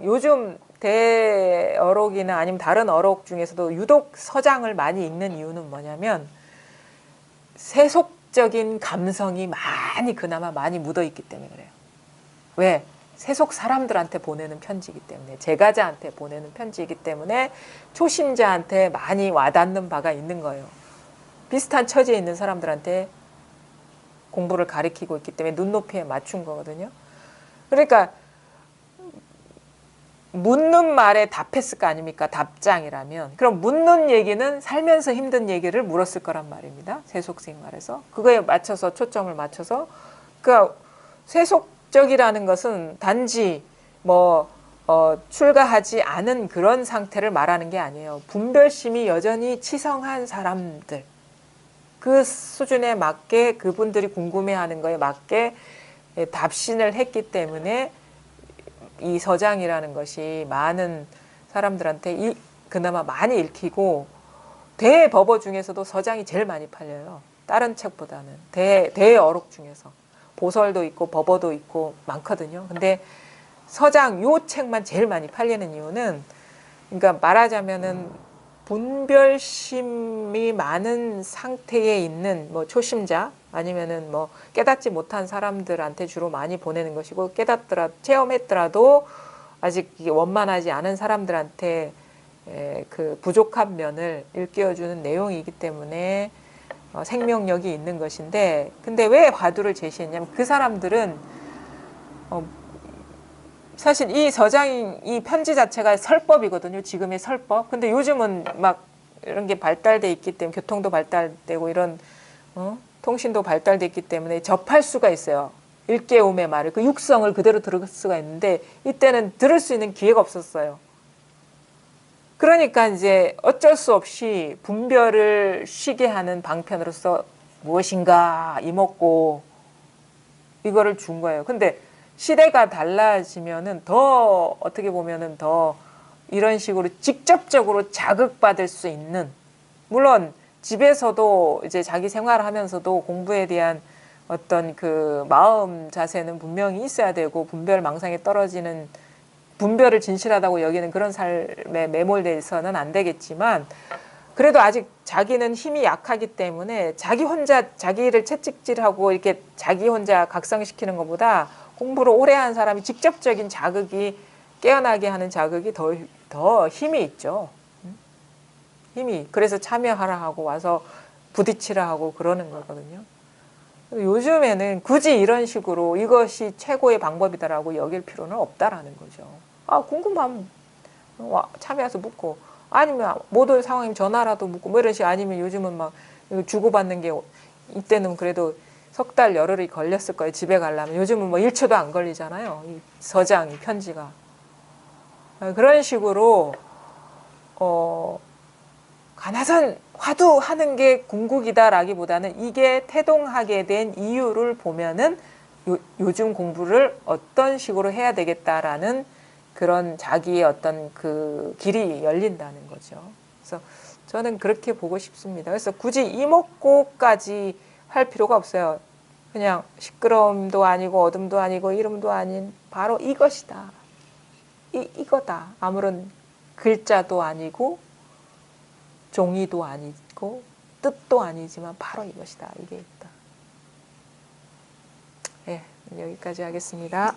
요즘 대어록이나 아니면 다른 어록 중에서도 유독 서장을 많이 읽는 이유는 뭐냐면 세속적인 감성이 그나마 많이 묻어있기 때문에 그래요. 왜? 세속 사람들한테 보내는 편지이기 때문에, 제가자한테 보내는 편지이기 때문에 초심자한테 많이 와닿는 바가 있는 거예요. 비슷한 처지에 있는 사람들한테 공부를 가르치고 있기 때문에 눈높이에 맞춘 거거든요. 그러니까 묻는 말에 답했을 거 아닙니까? 답장이라면. 그럼 묻는 얘기는 살면서 힘든 얘기를 물었을 거란 말입니다. 세속 생활에서. 그거에 맞춰서 초점을 맞춰서. 그러니까 세속적이라는 것은 단지 출가하지 않은 그런 상태를 말하는 게 아니에요. 분별심이 여전히 치성한 사람들. 그 수준에 맞게 그분들이 궁금해하는 거에 맞게 답신을 했기 때문에 이 서장이라는 것이 많은 사람들한테 그나마 많이 읽히고, 대법어 중에서도 서장이 제일 많이 팔려요. 다른 책보다는. 대어록 중에서. 보설도 있고 법어도 있고 많거든요. 근데 서장 요 책만 제일 많이 팔리는 이유는, 그러니까 말하자면은 분별심이 많은 상태에 있는 초심자 아니면은 깨닫지 못한 사람들한테 주로 많이 보내는 것이고, 체험했더라도 아직 이게 원만하지 않은 사람들한테 그 부족한 면을 일깨워주는 내용이기 때문에 생명력이 있는 것인데, 근데 왜 화두를 제시했냐면 그 사람들은 사실 이 서장이 이 편지 자체가 설법이거든요. 지금의 설법. 근데 요즘은 막 이런 게 발달돼 있기 때문에, 교통도 발달되고 이런 통신도 발달돼 있기 때문에 접할 수가 있어요. 일깨움의 말을, 그 육성을 그대로 들을 수가 있는데 이때는 들을 수 있는 기회가 없었어요. 그러니까 이제 어쩔 수 없이 분별을 쉬게 하는 방편으로서 무엇인가 이먹고 이거를 준 거예요. 근데 시대가 달라지면은 더 어떻게 보면은 더 이런 식으로 직접적으로 자극받을 수 있는, 물론 집에서도 이제 자기 생활을 하면서도 공부에 대한 어떤 그 마음 자세는 분명히 있어야 되고, 분별망상에 떨어지는, 분별을 진실하다고 여기는 그런 삶에 매몰돼서는 안 되겠지만, 그래도 아직 자기는 힘이 약하기 때문에 자기 혼자 자기를 채찍질하고 이렇게 자기 혼자 각성시키는 것보다 공부를 오래 한 사람이 직접적인 자극이, 깨어나게 하는 자극이 더 힘이 있죠. 힘이. 그래서 참여하라 하고 와서 부딪히라 하고 그러는 거거든요. 요즘에는 굳이 이런 식으로 이것이 최고의 방법이다라고 여길 필요는 없다라는 거죠. 궁금하면 참여해서 묻고, 아니면 못 올 상황이면 전화라도 묻고 이런 식. 아니면 요즘은 막 주고받는 게, 이때는 그래도 석 달 열흘이 걸렸을 거예요. 집에 가려면. 요즘은 1초도 안 걸리잖아요. 이 서장, 이 편지가. 그런 식으로 가나선 화두하는 게 궁극이다라기보다는 이게 태동하게 된 이유를 보면은 요즘 공부를 어떤 식으로 해야 되겠다라는 그런 자기의 어떤 그 길이 열린다는 거죠. 그래서 저는 그렇게 보고 싶습니다. 그래서 굳이 이목고까지 할 필요가 없어요. 그냥 시끄러움도 아니고 어둠도 아니고 이름도 아닌 바로 이것이다. 이거다. 아무런 글자도 아니고 종이도 아니고 뜻도 아니지만 바로 이것이다. 이게 있다. 네, 여기까지 하겠습니다.